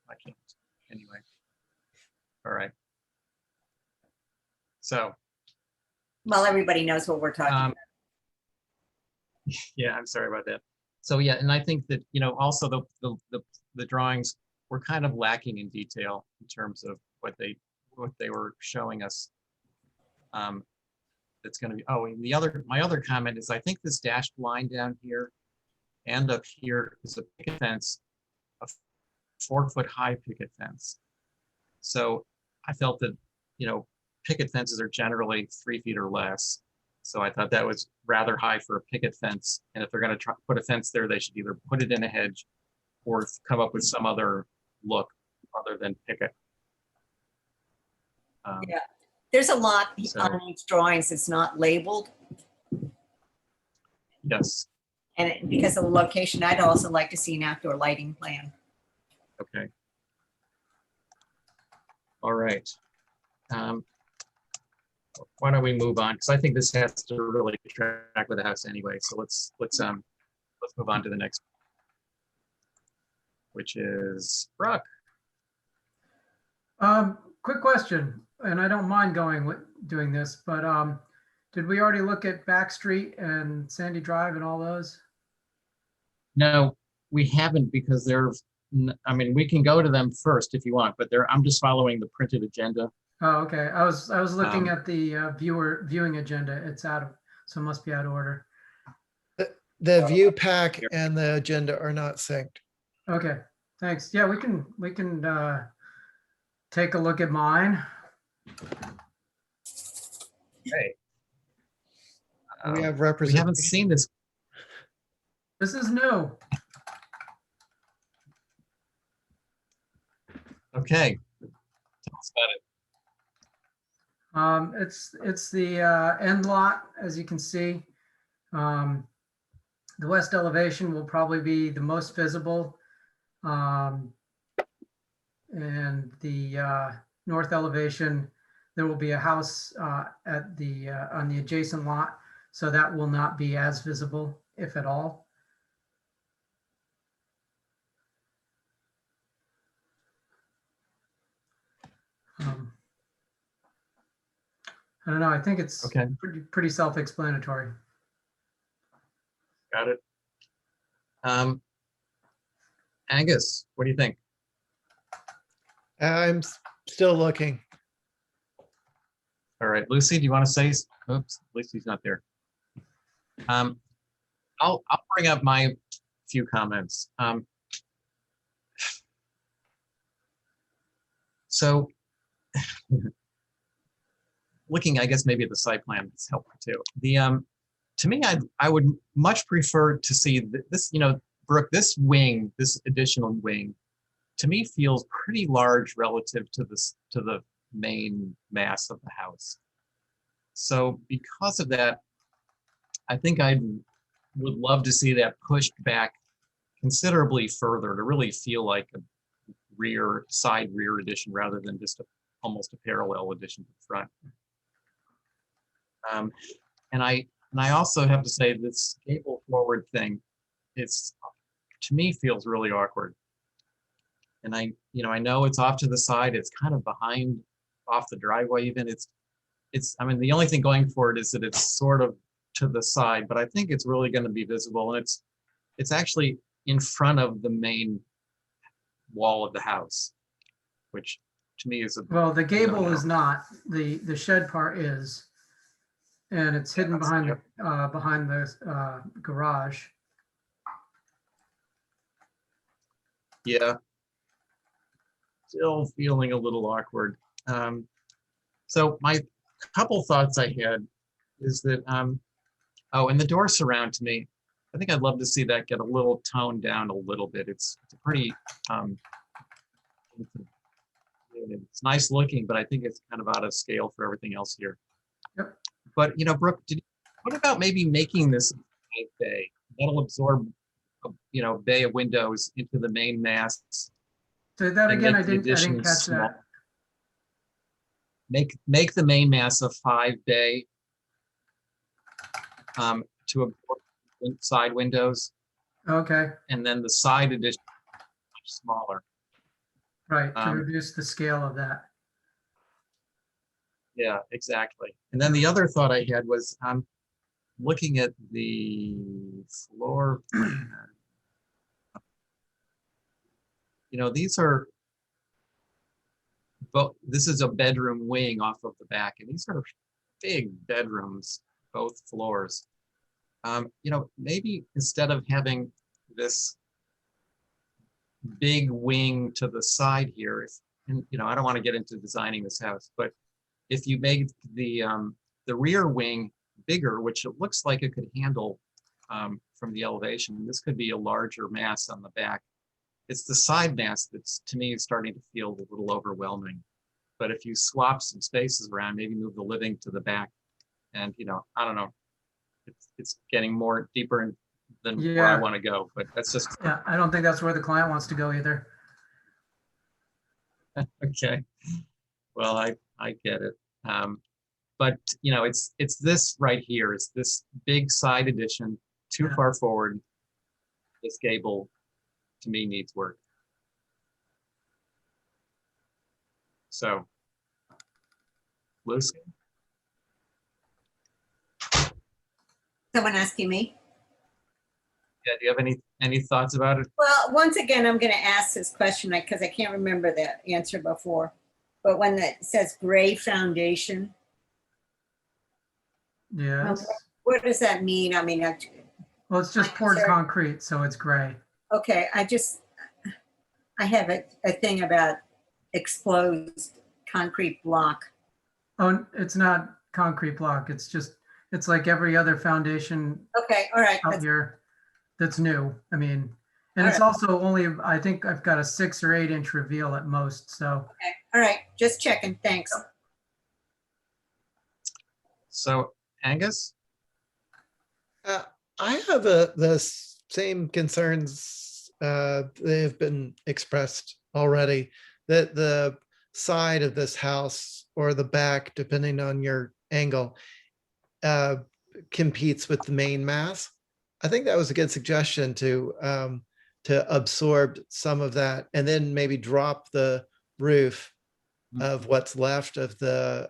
I can't, anyway. All right. So, Well, everybody knows what we're talking about. yeah, I'm sorry about that. So yeah, and I think that, also the drawings were kind of lacking in detail in terms of what they were showing us. That's going to be, oh, and my other comment is I think this dashed line down here and up here is a picket fence, a 4-foot high picket fence. So I felt that, picket fences are generally 3 feet or less. So I thought that was rather high for a picket fence. And if they're going to try put a fence there, they should either put it in a hedge or come up with some other look other than picket. Yeah. There's a lot So- on these drawings that's not labeled. Yes. And because of the location, I'd also like to see an outdoor lighting plan. Okay. All right. Why don't we move on? Because I think this has to really track with the house anyway. So let's move on to the next, which is Brooke. Quick question, and I don't mind doing this, but did we already look at Back Street and Sandy Drive and all those? No, we haven't because we can go to them first if you want, but I'm just following the printed agenda. Oh, okay. I was looking at the viewing agenda. It's so it must be out of order. The view pack and the agenda are not synced. Okay, thanks. Yeah, we can take a look at mine. Okay. We have We representation. haven't seen this. This is new. Okay. Tell us about it. It's the end lot, as you can see. The west elevation will probably be the most visible. And the north elevation, there will be a house on the adjacent lot, so that will not be as visible, if at all. I don't know. I think it's Okay. pretty self-explanatory. Got it. Angus, what do you think? I'm still looking. All right, Lucy, do you want to say? Oops, Lucy's not there. I'll bring up my few comments. So looking, I guess maybe at the site plan is helpful too. To me, I would much prefer to see this, Brooke, this wing, this additional wing, to me feels pretty large relative to the main mass of the house. So because of that, I think I would love to see that pushed back considerably further to really feel like a side rear addition rather than just almost a parallel addition to the front. And I also have to say this gable forward thing, to me feels really awkward. And I know it's off to the side. It's kind of behind, off the driveway even. I mean, the only thing going for it is that it's sort of to the side, but I think it's really going to be visible. And it's actually in front of the main wall of the house, which to me is Well, the gable no-no. is not, the shed part is, and it's hidden behind the garage. Yeah. Still feeling a little awkward. So my couple thoughts I had is that, oh, and the door surround to me, I think I'd love to see that get a little toned down a little bit. It's a pretty, it's nice looking, but I think it's kind of out of scale for everything else here. Yep. But, Brooke, what about maybe making this a bay? That'll absorb, bay of windows into the main mass. Say that And again, make I the didn't addition catch small. that. Make the main mass a 5 bay to absorb side windows, Okay, and then the side addition much smaller. right, to Um, reduce the scale of that. Yeah, exactly. And then the other thought I had was looking at the floor plan. These are this is a bedroom wing off of the back, and these are big bedrooms, both floors. Maybe instead of having this big wing to the side here, and I don't want to get into designing this house, but if you make the rear wing bigger, which it looks like it could handle from the elevation, this could be a larger mass on the back. It's the side mass that's, to me, starting to feel a little overwhelming. But if you swap some spaces around, maybe move the living to the back, and I don't know, it's getting more deeper than where I Yeah. want to go. But that's just Yeah, I don't think that's where the client wants to go either. okay. Well, I get it. But it's this right here. It's this big side addition too Yeah. far forward. This gable, to me, needs work. So, Lucy? Someone asking me? Yeah, do you have any thoughts about it? Well, once again, I'm going to ask this question because I can't remember the answer before. But when it says gray foundation, Yes. what does that mean? I mean, Well, it's just poured Sir. concrete, so it's gray. okay, I have a thing about exposed concrete block. Oh, it's not concrete block. It's like every other foundation Okay, all right. out here that's new. I mean, and All it's right. also only, I think I've got a 6 or 8 inch reveal at most. So Okay, all right, just checking, thanks. So, Angus? I have the same concerns they have been expressed already, that the side of this house or the back, depending on your angle, competes with the main mass. I think that was a good suggestion to absorb some of that and then maybe drop the roof of what's left of the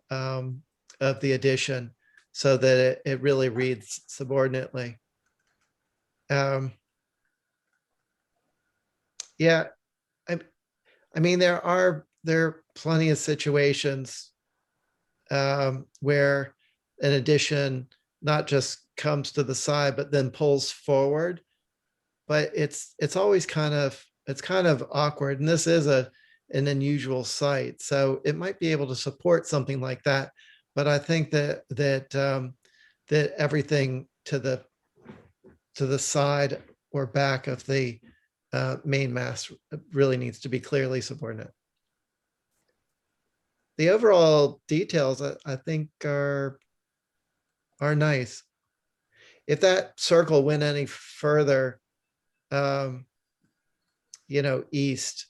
addition so that it really reads subordinately. Yeah, I mean, there are plenty of situations where an addition not just comes to the side, but then pulls forward. But it's always kind of awkward. And this is an unusual site. So it might be able to support something like that. But I think that everything to the side or back of the main mast really needs to be clearly subordinate. The overall details, I think, are nice. If that circle went any further, east,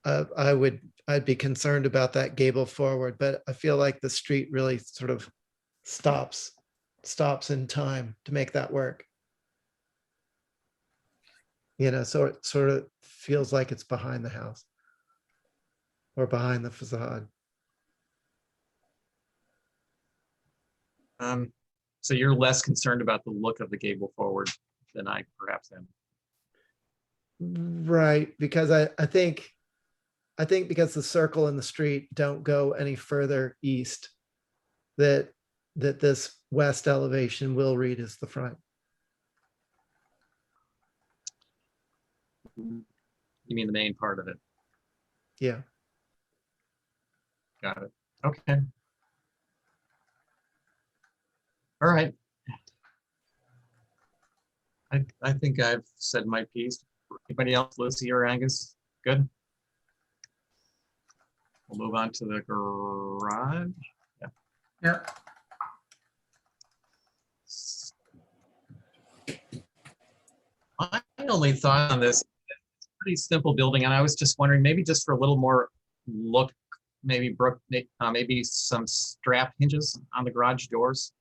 I'd be concerned about that gable forward, but I feel like the street really sort of stops in time to make that work. So it sort of feels like it's behind the house or behind the facade. So you're less concerned about the look of the gable forward than I perhaps am. Right, because I think because the circle and the street don't go any further east, that this west elevation will read as the front. You mean the main part of it? Yeah. Got it. Okay. All right. I think I've said my piece. Anybody else, Lucy or Angus? Good. We'll move on to the garage. Yep. My only thought on this, it's a pretty simple building, and I was just wondering, maybe just for a little more look, maybe maybe some strap hinges on the garage doors,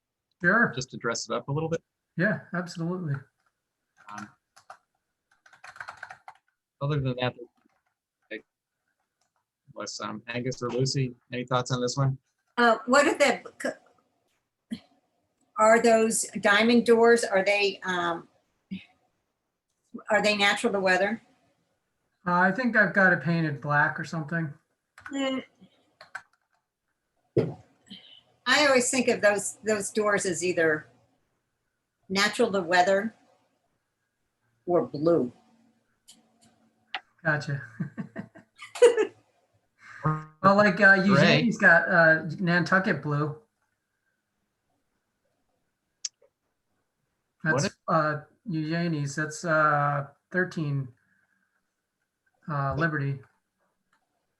Sure. just to dress it up a little bit. Yeah, absolutely. Other than that, unless Angus or Lucy, any thoughts on this one? What are those diamond doors? Are they natural to weather? I think I've got it painted black or something. I always think of those doors as either natural to weather or blue. Gotcha. Well, like Eugenie's got Nantucket blue. That's Eugenie's. That's 13 Liberty.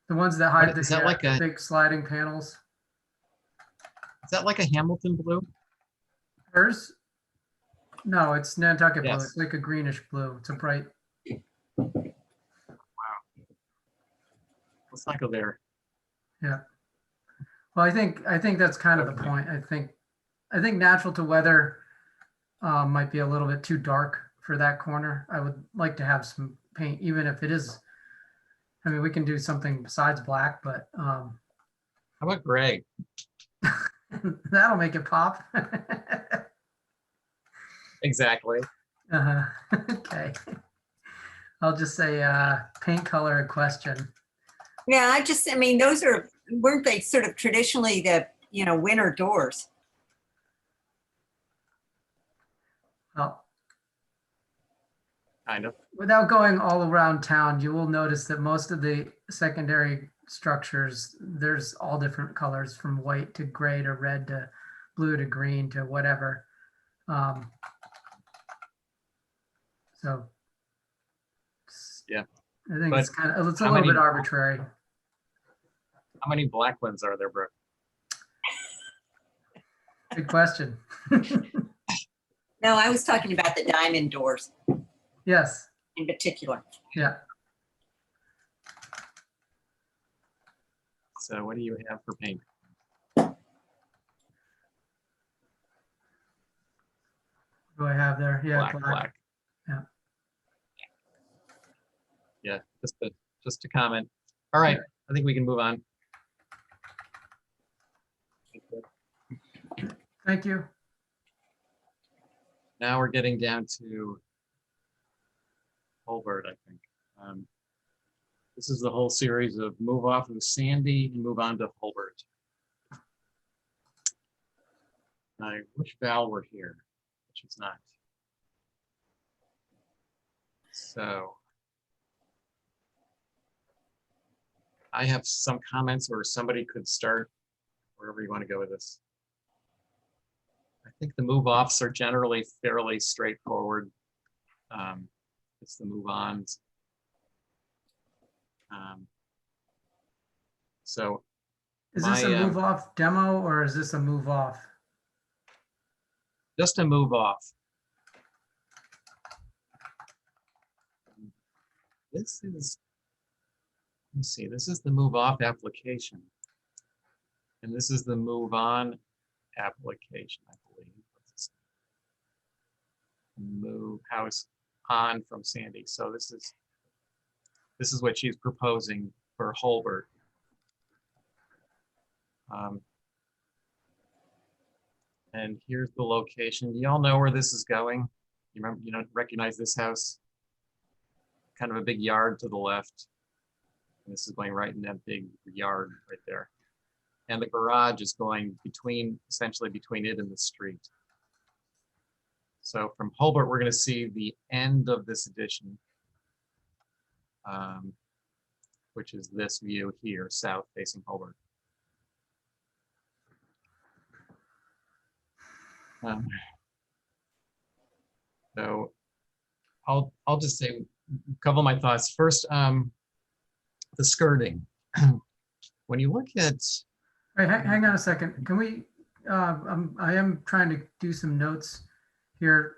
The ones that hide Is that like a big sliding panels. Is that like a Hamilton blue? Hers? No, it's Nantucket blue. Yes. It's like a greenish blue. It's a bright. Let's not go there. Yeah. Well, I think that's kind of the point. I think natural to weather might be a little bit too dark for that corner. I would like to have some paint, even if it is. I mean, we can do something besides black, but How about gray? that'll make it pop. Exactly. Okay. I'll just say paint color in question. Yeah, I mean, weren't they sort of traditionally the, winter doors? Well, Kind of. without going all around town, you will notice that most of the secondary structures, there's all different colors from white to gray to red to blue to green to whatever. So Yeah. I think But it's it's a how little many- bit arbitrary. How many black ones are there, Brooke? Good question. No, I was talking about the diamond doors Yes. in particular. Yeah. So what do you have for paint? What do I have there? Yeah. Black. Yeah. Yeah, just to comment. All right, I think we can move on. Thank you. Now we're getting down to Holbert, I think. This is the whole series of move off of Sandy and move on to Holbert. I wish Val were here, but she's not. So I have some comments, or somebody could start wherever you want to go with this. I think the move-offs are generally fairly straightforward. It's the move-ons. So Is this a move off demo or is this a move off? just a move-off. This is, let's see, this is the move-off application. And this is the move-on application, I believe. Move house on from Sandy. So this is what she's proposing for Holbert. And here's the location. Do y'all know where this is going? You remember, you know, recognize this house? Kind of a big yard to the left. And this is going right in that big yard right there. And the garage is going between, essentially between it and the street. So from Holbert, we're going to see the end of this addition, which is this view here, south facing Holbert. So I'll just say a couple of my thoughts. First, the skirting. When you look at, All right, hang on a second. Can we, I am trying to do some notes here.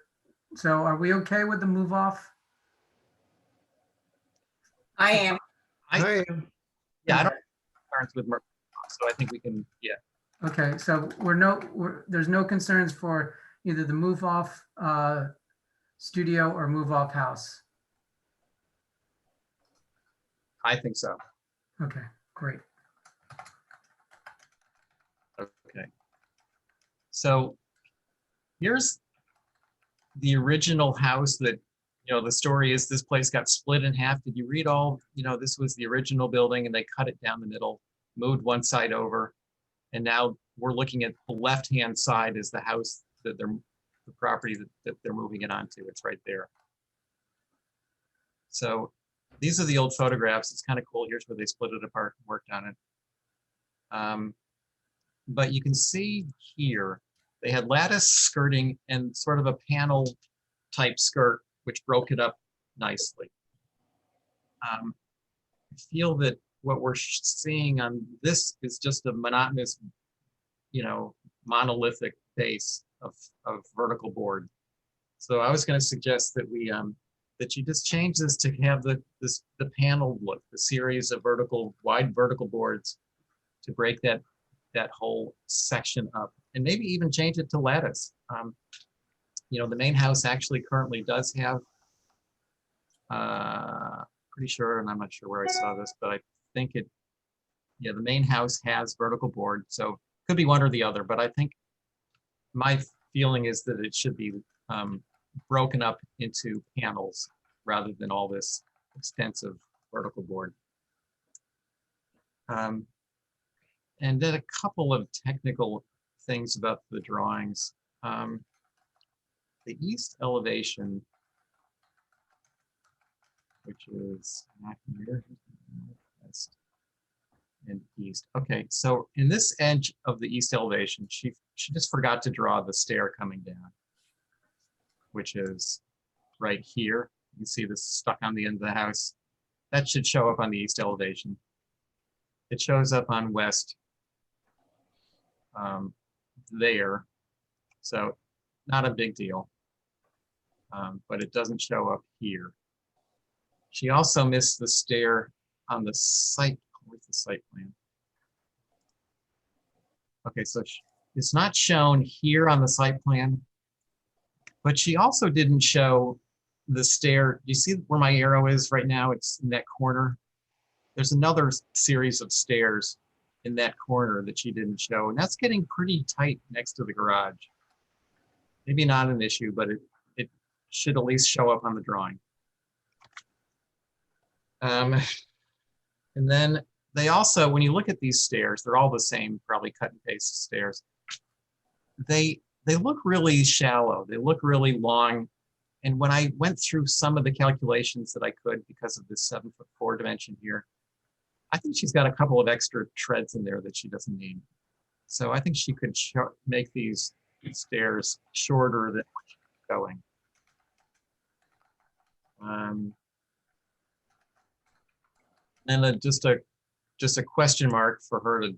So are we okay with the move off? I am. I yeah, I don't have concerns with Merck, so I think we can, yeah. Okay, so there's no concerns for either the move off studio or move off house. I think so. Okay, great. Okay. So here's the original house that, you know, the story is this place got split in half. Did you read all, you know, this was the original building and they cut it down the middle, moved one side over. And now we're looking at the left-hand side is the house that the property that they're moving it onto. It's right there. So these are the old photographs. It's kind of cool. Here's where they split it apart and worked on it. But you can see here, they had lattice skirting and sort of a panel type skirt, which broke it up nicely. I feel that what we're seeing on this is just a monotonous, you know, monolithic base of vertical board. So I was going to suggest that we that you just change this to have the paneled look, the series of wide vertical boards to break that whole section up, and maybe even change it to lattice. You know, the main house actually currently does have, pretty sure, and I'm not sure where I saw this, but I think it, yeah, the main house has vertical board, so could be one or the other, but I think my feeling is that it should be broken up into panels rather than all this extensive vertical board. And then a couple of technical things about the drawings. The east elevation, which is not here, west and east. Okay, so in this edge of the east elevation, she just forgot to draw the stair coming down, which is right here. You can see this stuck on the end of the house. That should show up on the east elevation. It shows up on west there, so not a big deal, but it doesn't show up here. She also missed the stair on the site. Where's the site plan? Okay, so it's not shown here on the site plan, but she also didn't show the stair. You see where my arrow is right now? It's in that corner. There's another series of stairs in that corner that she didn't show, and that's getting pretty tight next to the garage. Maybe not an issue, but it should at least show up on the drawing. And then they also, when you look at these stairs, they're all the same, probably cut and paste stairs. They they look really shallow. They look really long. And when I went through some of the calculations that I could because of this 7'4" dimension here, I think she's got a couple of extra treads in there that she doesn't need. So I think she could make these stairs shorter than what she's going. And then just a question mark for her to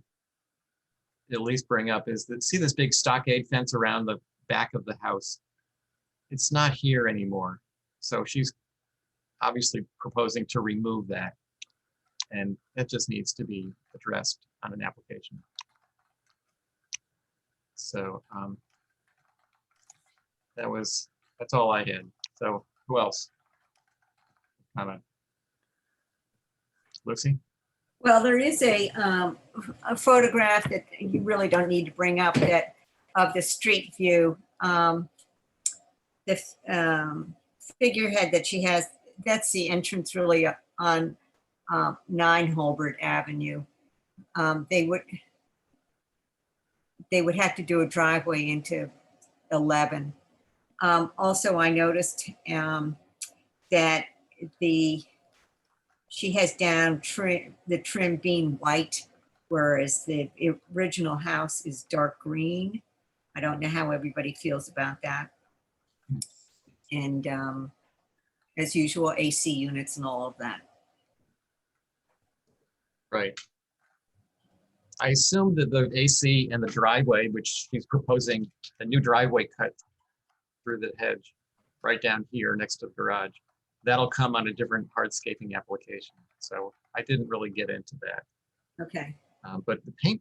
at least bring up is that, see this big stockade fence around the back of the house? It's not here anymore. So she's obviously proposing to remove that. And it just needs to be addressed on an application. So that's all I had. So who else? Comment? Lucy? Well, there is a photograph that you really don't need to bring up that of the street view. The figurehead that she has, that's the entrance really on 9 Holbert Avenue. They would have to do a driveway into 11. Also, I noticed that she has down the trim being white, whereas the original house is dark green. I don't know how everybody feels about that. And as usual, AC units and all of that. Right. I assume that the AC and the driveway, which she's proposing a new driveway cut through the hedge right down here next to the garage, that'll come on a different hardscaping application. So I didn't really get into that. Okay. But the paint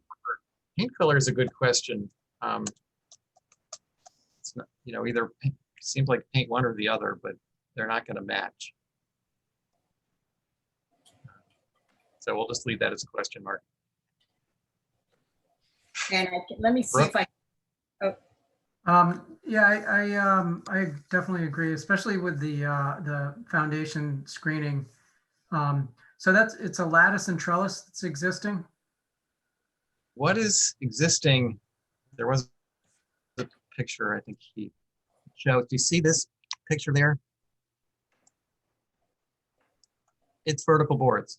color is a good question. It's not, either seems like paint one or the other, but they're not going to match. So we'll just leave that as a question mark. And let me see if I. Yeah, I definitely agree, especially with the foundation screening. So it's a lattice and trellis that's existing. What is existing? There was a picture I think he showed. Do you see this picture there? It's vertical boards,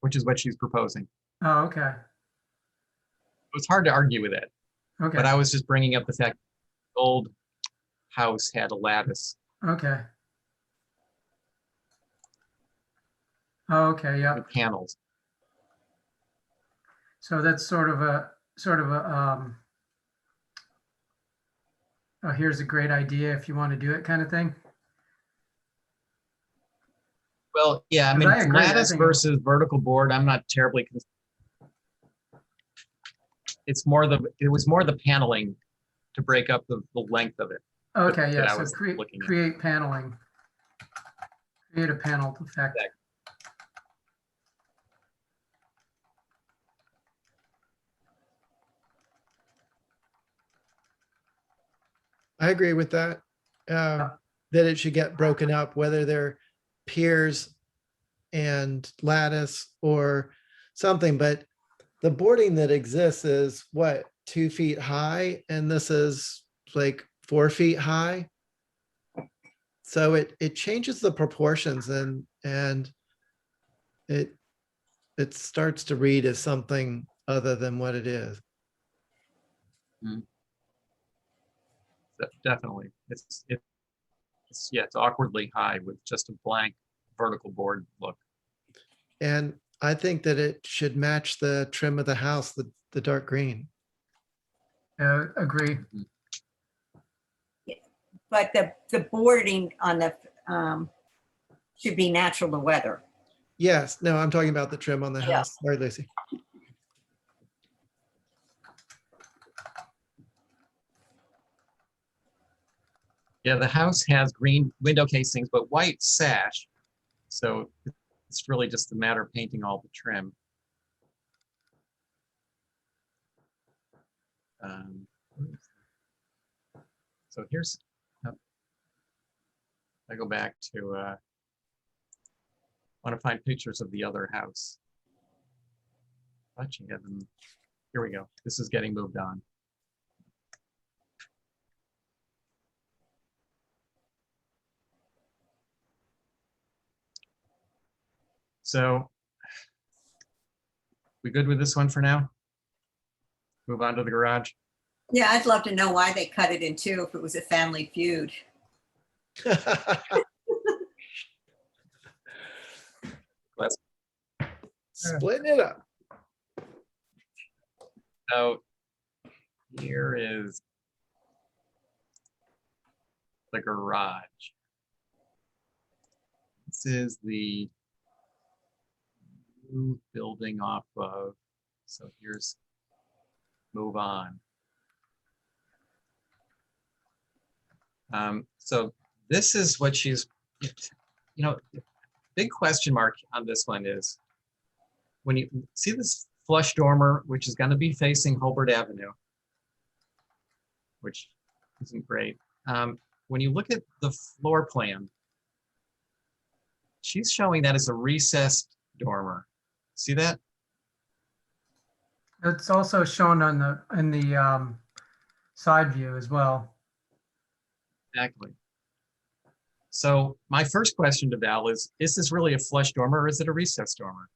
which is what she's proposing. Oh, okay. It's hard to argue with that. Okay. But I was just bringing up the fact the old house had a lattice. Okay. Okay. Yeah. With panels. So that's sort of a oh, here's a great idea if you want to do it kind of thing. Well, yeah, I mean, I agree, lattice versus vertical board, I'm not terribly concerned. It was more the paneling to break up the length of it. Okay, that yeah, I so was looking at. create paneling. Create a paneled effect. Exactly. I agree with that. That it should get broken up, whether they're piers and lattice or something, but the boarding that exists is what, 2 feet high, and this is like 4 feet high. So it changes the proportions and it starts to read as something other than what it is. Definitely. It's awkwardly high with just a blank vertical board look. And I think that it should match the trim of the house, the dark green. Agree. But the boarding on the should be natural to weather. Yes, no, I'm talking about the trim on the Yeah. house. Sorry, Lucy. Yeah, the house has green window casings, but white sash. So it's really just a matter of painting all the trim. So here's, I go back to, I want to find pictures of the other house. Actually, have them. Here we go. This is getting moved on. So we good with this one for now? Move on to the garage. Yeah, I'd love to know why they cut it in two if it was a family feud. Let's, Splitting it up. so here is the garage. This is the new building off of, so here's move on. So this is what she's, big question mark on this one is when you see this flush dormer, which is going to be facing Holbert Avenue, which isn't great. When you look at the floor plan, she's showing that as a recessed dormer. See that? It's also shown on in the side view as well. Exactly. So my first question to Val is this really a flush dormer or is it a recessed dormer?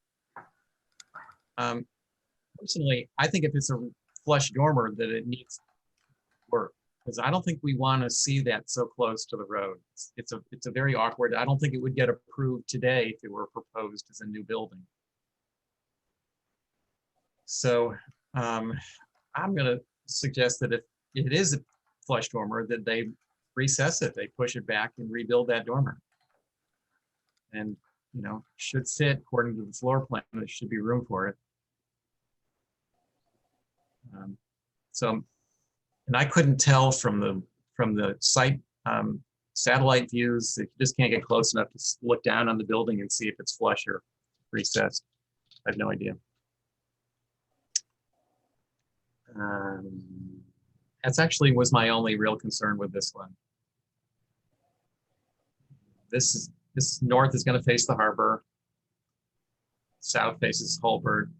Personally, I think if it's a flush dormer that it needs work, because I don't think we want to see that so close to the road. It's a very awkward, I don't think it would get approved today if it were proposed as a new building. So I'm going to suggest that if it is a flush dormer, that they recess it, they push it back and rebuild that dormer. And, should fit according to the floor plan, there should be room for it. And I couldn't tell from the site satellite views, if you just can't get close enough to look down on the building and see if it's flush or recessed. I have no idea. That's actually was my only real concern with this one. This north is going to face the harbor. South faces Holbert.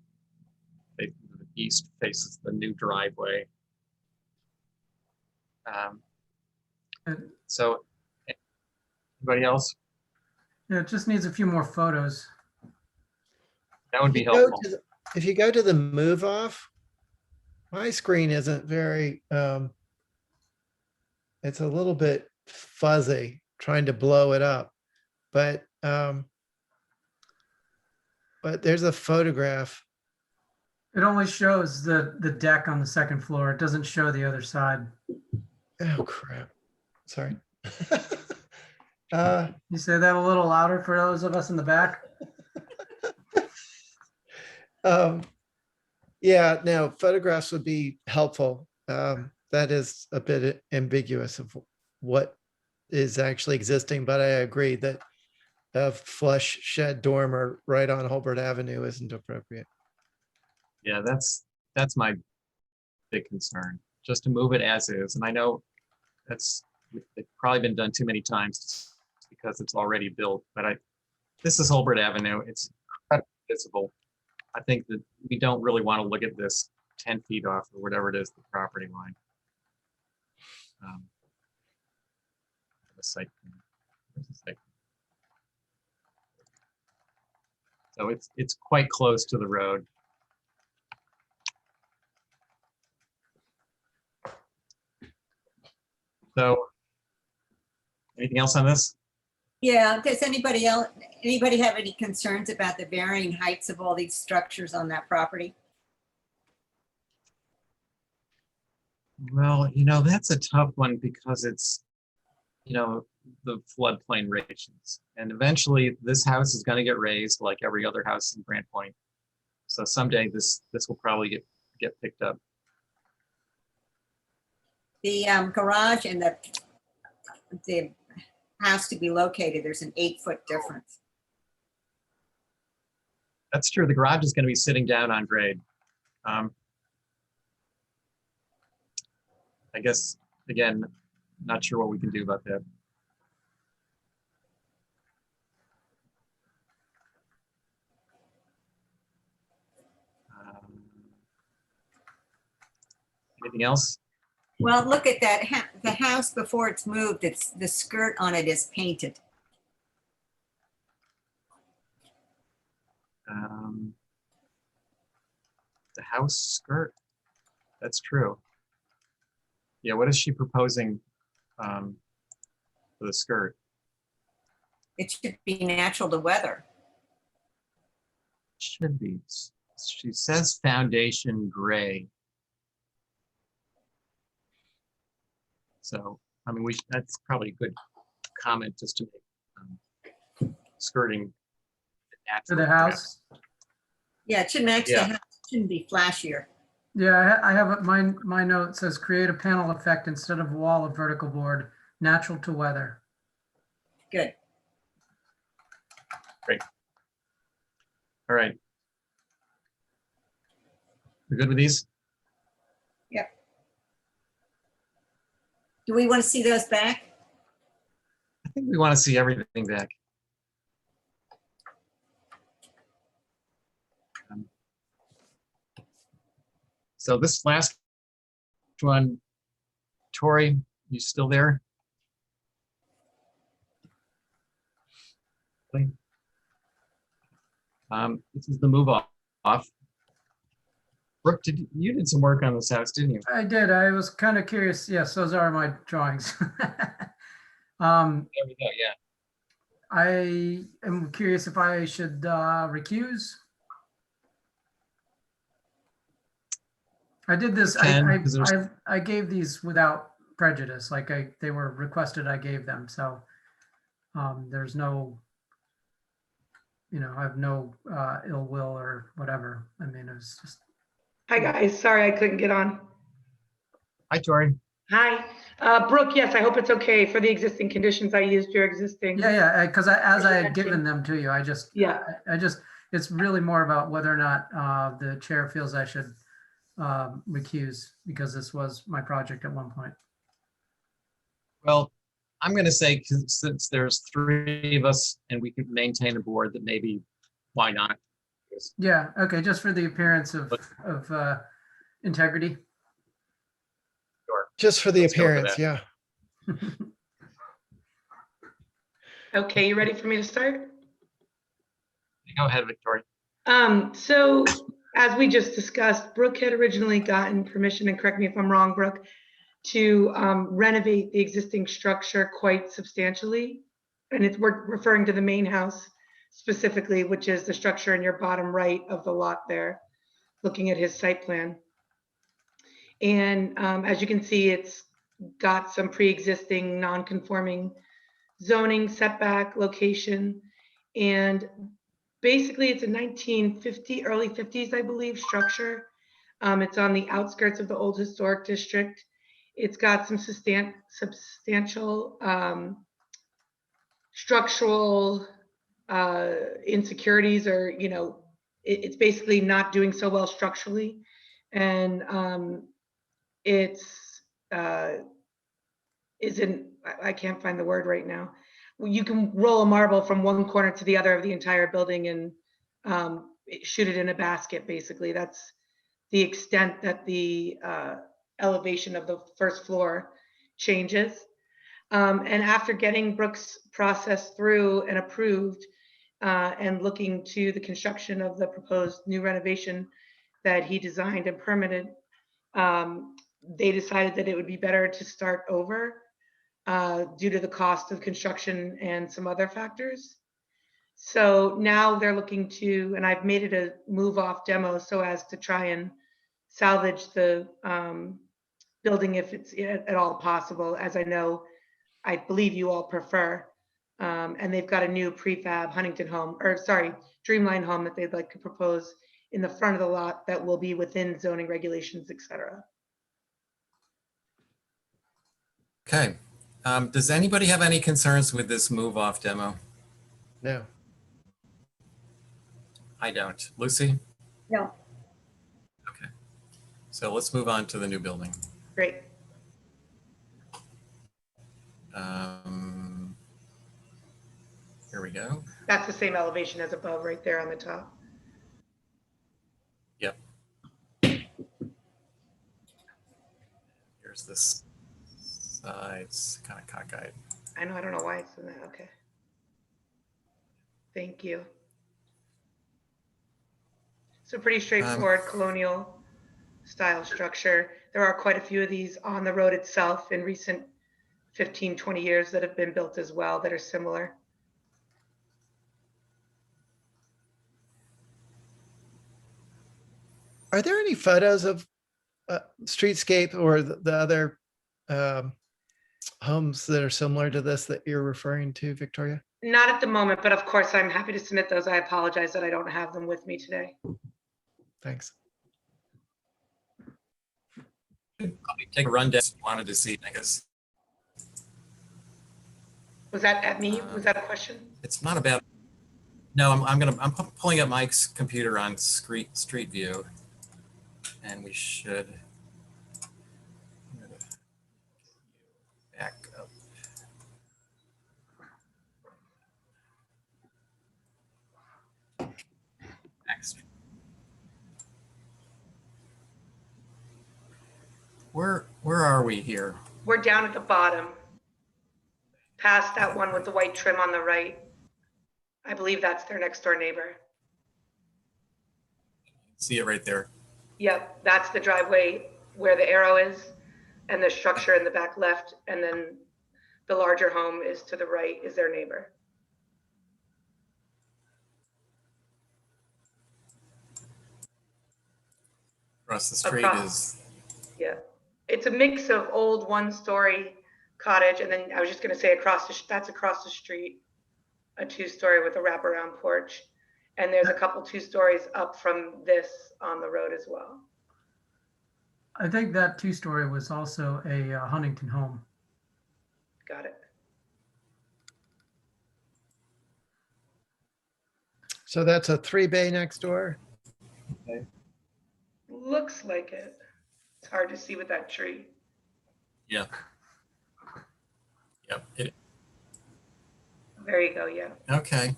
The east faces the new driveway. So, anybody else? Yeah, it just needs a few more photos. That would be If you go helpful. to the- If you go to the move off, my screen isn't very, it's a little bit fuzzy trying to blow it up, but there's a photograph. It only shows the deck on the second floor. It doesn't show the other side. Oh, crap. Sorry. You say that a little louder for those of us in the back? Yeah, no, photographs would be helpful. That is a bit ambiguous of what is actually existing, but I agree that a flush shed dormer right on Holbert Avenue isn't appropriate. Yeah, that's my big concern, just to move it as is. And I know it's probably been done too many times because it's already built, but this is Holbert Avenue. It's incredibly visible. I think that we don't really want to look at this 10 feet off or whatever it is, the property line. The site plan. Where's the site plan? So it's quite close to the road. So, anything else on this? Yeah, does anybody have any concerns about the varying heights of all these structures on that property? Well, that's a tough one because it's, the floodplain regulations. And eventually this house is going to get raised like every other house in Grant Point. So someday this will probably get picked up. The garage and the house to be located, there's an 8-foot difference. That's true. The garage is going to be sitting down on grade. I guess, again, not sure what we can do about that. Anything else? Well, look at that. The house before it's moved, it's the skirt on it is painted. The house skirt, that's true. Yeah, what is she proposing for the skirt? It should be natural to weather. Should be. She says foundation gray. So, I mean, that's probably a good comment just to make skirting For natural. the house? Yeah, it should match the Yeah. house. It shouldn't be flashier. Yeah, I have, my note says create a panel effect instead of wall of vertical board, natural to weather. Good. All right. We're good with these? Yep. Do we want to see those back? I think we want to see everything back. So this last one, Tori, you still there? This is the move off. Brooke, you did some work on this house, didn't you? I did, I was kind of curious. Yes, those are my drawings. There we go, yeah. I am curious if I should recuse. I did this, Can, 'cause there's- I gave these without prejudice, like they were requested, I gave them, so there's no, I have no ill will or whatever. I mean, it was just, Hi, guys. Sorry I couldn't get on. Hi, Tori. Hi. Brooke, yes, I hope it's okay. For the existing conditions, I used your existing. yeah, because as I had given them to you, I just, Yeah. it's really more about whether or not the chair feels I should recuse, because this was my project at one point. Well, I'm going to say, since there's three of us and we can maintain a board, that maybe why not? Yeah, okay, just for the appearance of integrity. Sure. Just for the Let's go with appearance, that. yeah. Okay, you ready for me to start? Go ahead, Victoria. So as we just discussed, Brooke had originally gotten permission, and correct me if I'm wrong, Brooke, to renovate the existing structure quite substantially. And we're referring to the main house specifically, which is the structure in your bottom right of the lot there, looking at his site plan. And as you can see, it's got some pre-existing non-conforming zoning, setback, location, and basically it's a 1950, early 50s, I believe, structure. It's on the outskirts of the old historic district. It's got some substantial structural insecurities, or, it's basically not doing so well structurally. And it's I can't find the word right now. You can roll a marble from one corner to the other of the entire building and shoot it in a basket, basically. That's the extent that the elevation of the first floor changes. And after getting Brooks' process through and approved and looking to the construction of the proposed new renovation that he designed and permitted, they decided that it would be better to start over due to the cost of construction and some other factors. So now they're looking to, and I've made it a move off demo so as to try and salvage the building if it's at all possible, as I believe you all prefer. And they've got a new prefab Dreamline home that they'd like to propose in the front of the lot that will be within zoning regulations, et cetera. Okay. Does anybody have any concerns with this move off demo? No. I don't. Lucy? No. Okay. So let's move on to the new building. Great. Here we go. That's the same elevation as above right there on the top. Yep. Here's this sides, kind of cockeyed. I don't know why it's in that. Okay. Thank you. It's a pretty straightforward colonial style structure. There are quite a few of these on the road itself in recent 15, 20 years that have been built as well that are similar. Are there any photos of streetscape or the other homes that are similar to this that you're referring to, Victoria? Not at the moment, but of course I'm happy to submit those. I apologize that I don't have them with me today. Thanks. Probably take a rundown if you wanted to see, I guess. Was that at me? Was that a question? It's not about, no, I'm pulling up Mike's computer on Street View, and we should back up. Next. Where are we here? We're down at the bottom, past that one with the white trim on the right. I believe that's their next door neighbor. See it right there. Yep, that's the driveway where the arrow is and the structure in the back left. And then the larger home is to the right, is their neighbor. Across the street Across. is, Yeah, it's a mix of old one-story cottage, and then I was just going to say that's across the street, a two-story with a wraparound porch, and there's a couple 2 stories up from this on the road as well. I think that 2-story was also a Huntington home. Got it. So that's a 3-bay next door. Looks like it. It's hard to see with that tree. yeah. Yep. There you go. Yeah. Okay.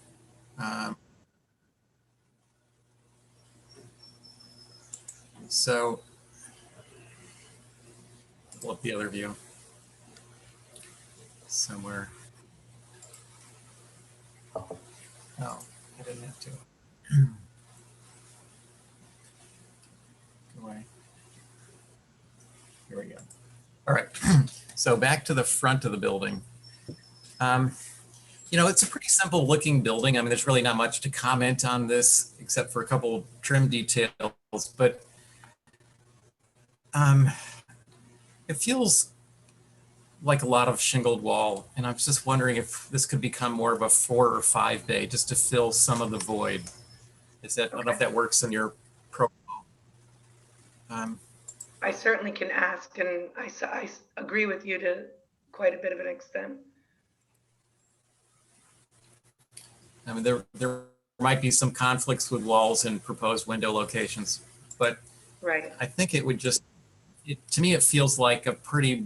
So, pull up the other view somewhere. Oh, I didn't have to. Go away. Here we go. All right. So back to the front of the building. You know, it's a pretty simple looking building. I mean, there's really not much to comment on this except for a couple trim details, but it feels like a lot of shingled wall. And I was just wondering if this could become more of a 4 or 5 bay just to fill some of the void. I don't know if that works in your protocol. I certainly can ask, and I agree with you to quite a bit of an extent. I mean, there might be some conflicts with walls and proposed window locations, but Right. I think it would just, to me, it feels like a pretty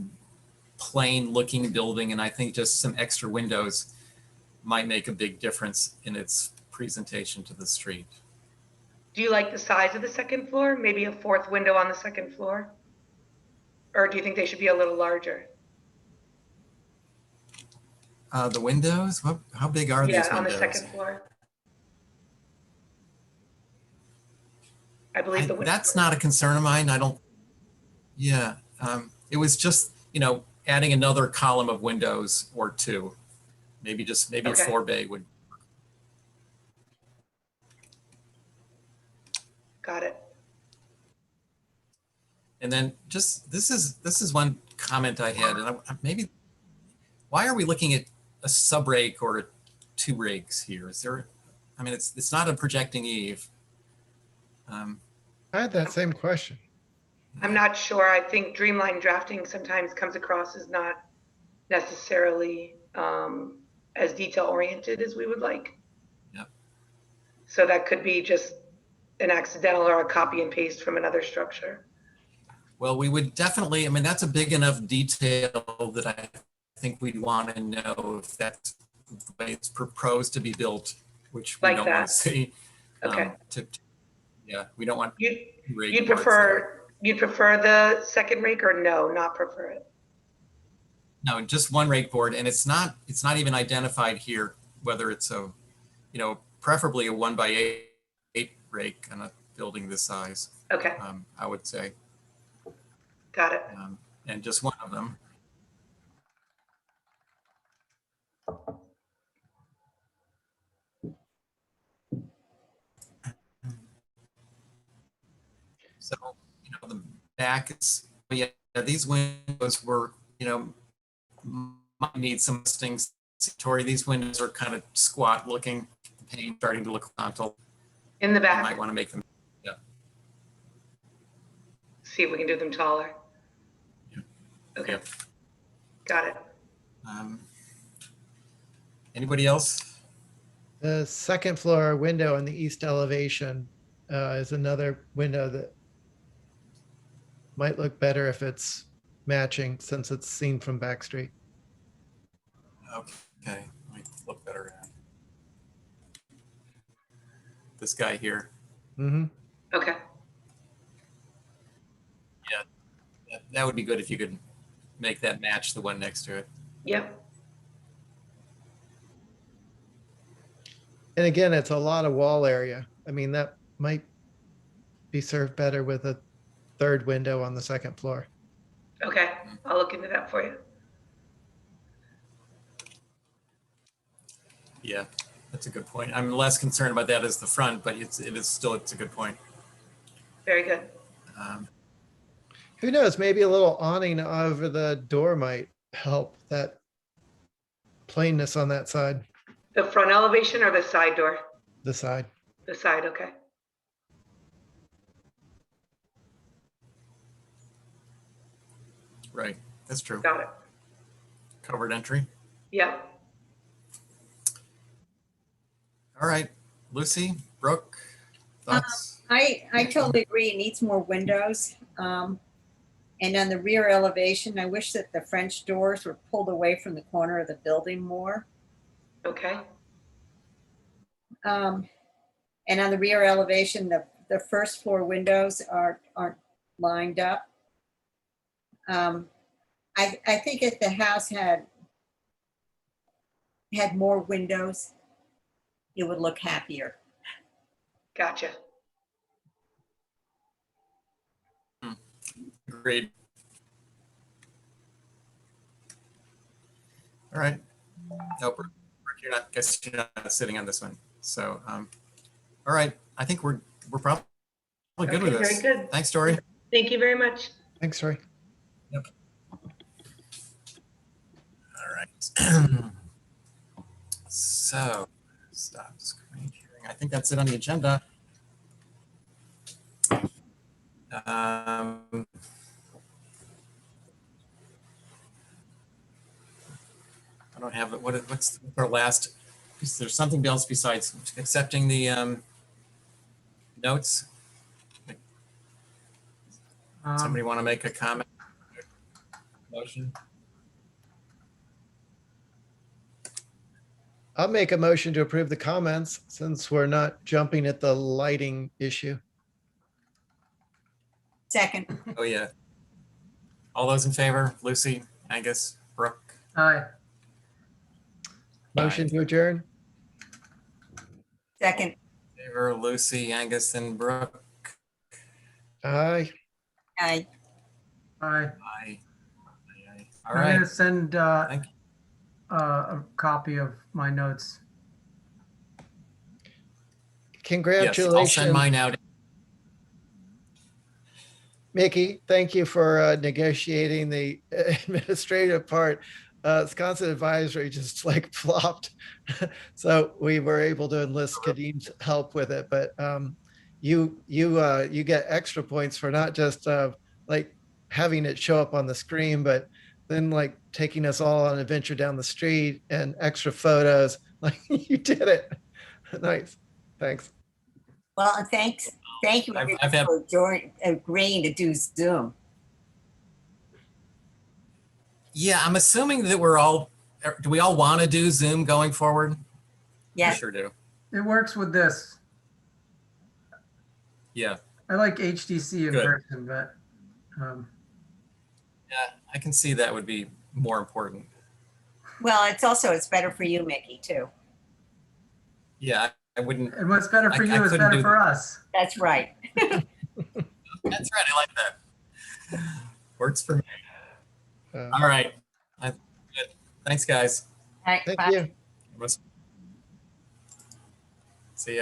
plain looking building. And I think just some extra windows might make a big difference in its presentation to the street. Do you like the size of the second floor? Maybe a 4th window on the second floor? Or do you think they should be a little larger? The windows, how big are these Yeah, on the windows? second floor. I believe the windows. That's not a concern of mine. I don't, yeah. It was just, you know, adding another column of windows or 2. Maybe Okay. a 4 bay would. Got it. And then just, this is one comment I had, and maybe, why are we looking at a sub rake or 2 rakes here? Is there, I mean, it's not a projecting eave. I had that same question. I'm not sure. I think Dreamline drafting sometimes comes across as not necessarily as detail oriented as we would like. Yep. So that could be just an accidental or a copy and paste from another structure. Well, we would definitely, I mean, that's a big enough detail that I think we'd want to know if that's the way it's proposed to be built, which we Like don't that. want to see. Okay. Yeah, we don't want. You'd prefer the second rake, or no, not prefer it? No, just 1 rake board, and it's not even identified here whether it's a, you know, preferably a 1x8 rake on a building this size, Okay, I would say. got it. And just one of them. So, the back is, yeah, these windows were, might need some things. Tori, these windows are kind of squat looking, the pane starting to look horizontal. In the You might back, want to make them, see if we can do them taller. Yeah. Okay, Yeah. got it. Anybody else? The second floor window in the east elevation is another window that might look better if it's matching since it's seen from back street. Okay, let me look better at this guy here. Mm-hmm. Okay, That would be good if you could make that match the one next to it. yep, And again, it's a lot of wall area. I mean, that might be served better with a third window on the second floor. okay, I'll look into that for you. Yeah, that's a good point. I'm less concerned about that as the front, but it's a good point. Very good. Who knows? Maybe a little awning over the door might help that plainness on that side, The front elevation or the side door? the side. The side, okay. Right, that's true. Got it. Covered entry. Yep. All right, Lucy, Brooke, thoughts? I totally agree. It needs more windows. And on the rear elevation, I wish that the French doors were pulled away from the corner of the building more. Okay, And on the rear elevation, the first floor windows aren't lined up. I think if the house had more windows, it would look happier. gotcha. Agreed. All right. No, Brooke, guess you're not sitting on this one. So, all right. I think we're probably good Okay, with very this. good. Thanks, Tori. Thank you very much. Thanks, Roy. All right. So, stop screen sharing. I think that's it on the agenda. I don't have it. What's our last? Is there something else besides accepting the notes? Somebody want to make a comment? Motion? I'll make a motion to approve the comments since we're not jumping at the lighting issue. Second, Oh, yeah. All those in favor? Lucy, Angus, Brooke? Aye. Motion to adjourn. second, Favor, Lucy, Angus, and Brooke? Aye. aye. Aye. Aye. All I'm right. gonna send Thank a copy of my notes. Yes, Congratulations. I'll send mine out. Mickey, thank you for negotiating the administrative part. Wisconsin Advisory just like flopped. So we were able to enlist Kadim's help with it, but you get extra points for not just like having it show up on the screen, but then like taking us all on an adventure down the street and extra photos. Like you did it. Nice. Thanks. Well, and thank you I've everybody had- for agreeing to do Zoom. Yeah, I'm assuming that do we all want to do Zoom going forward? Yeah, We sure do. It works with this. Yeah. I like HDC in Good. person, but Yeah, I can see that would be more important. well, it's better for you, Mickey, too. Yeah, I wouldn't, And what's better for I you is couldn't better do for that. us. That's right. that's right, I like that. Works for me. All right. Good. Thanks, guys. All right, Thank bye. you. See ya.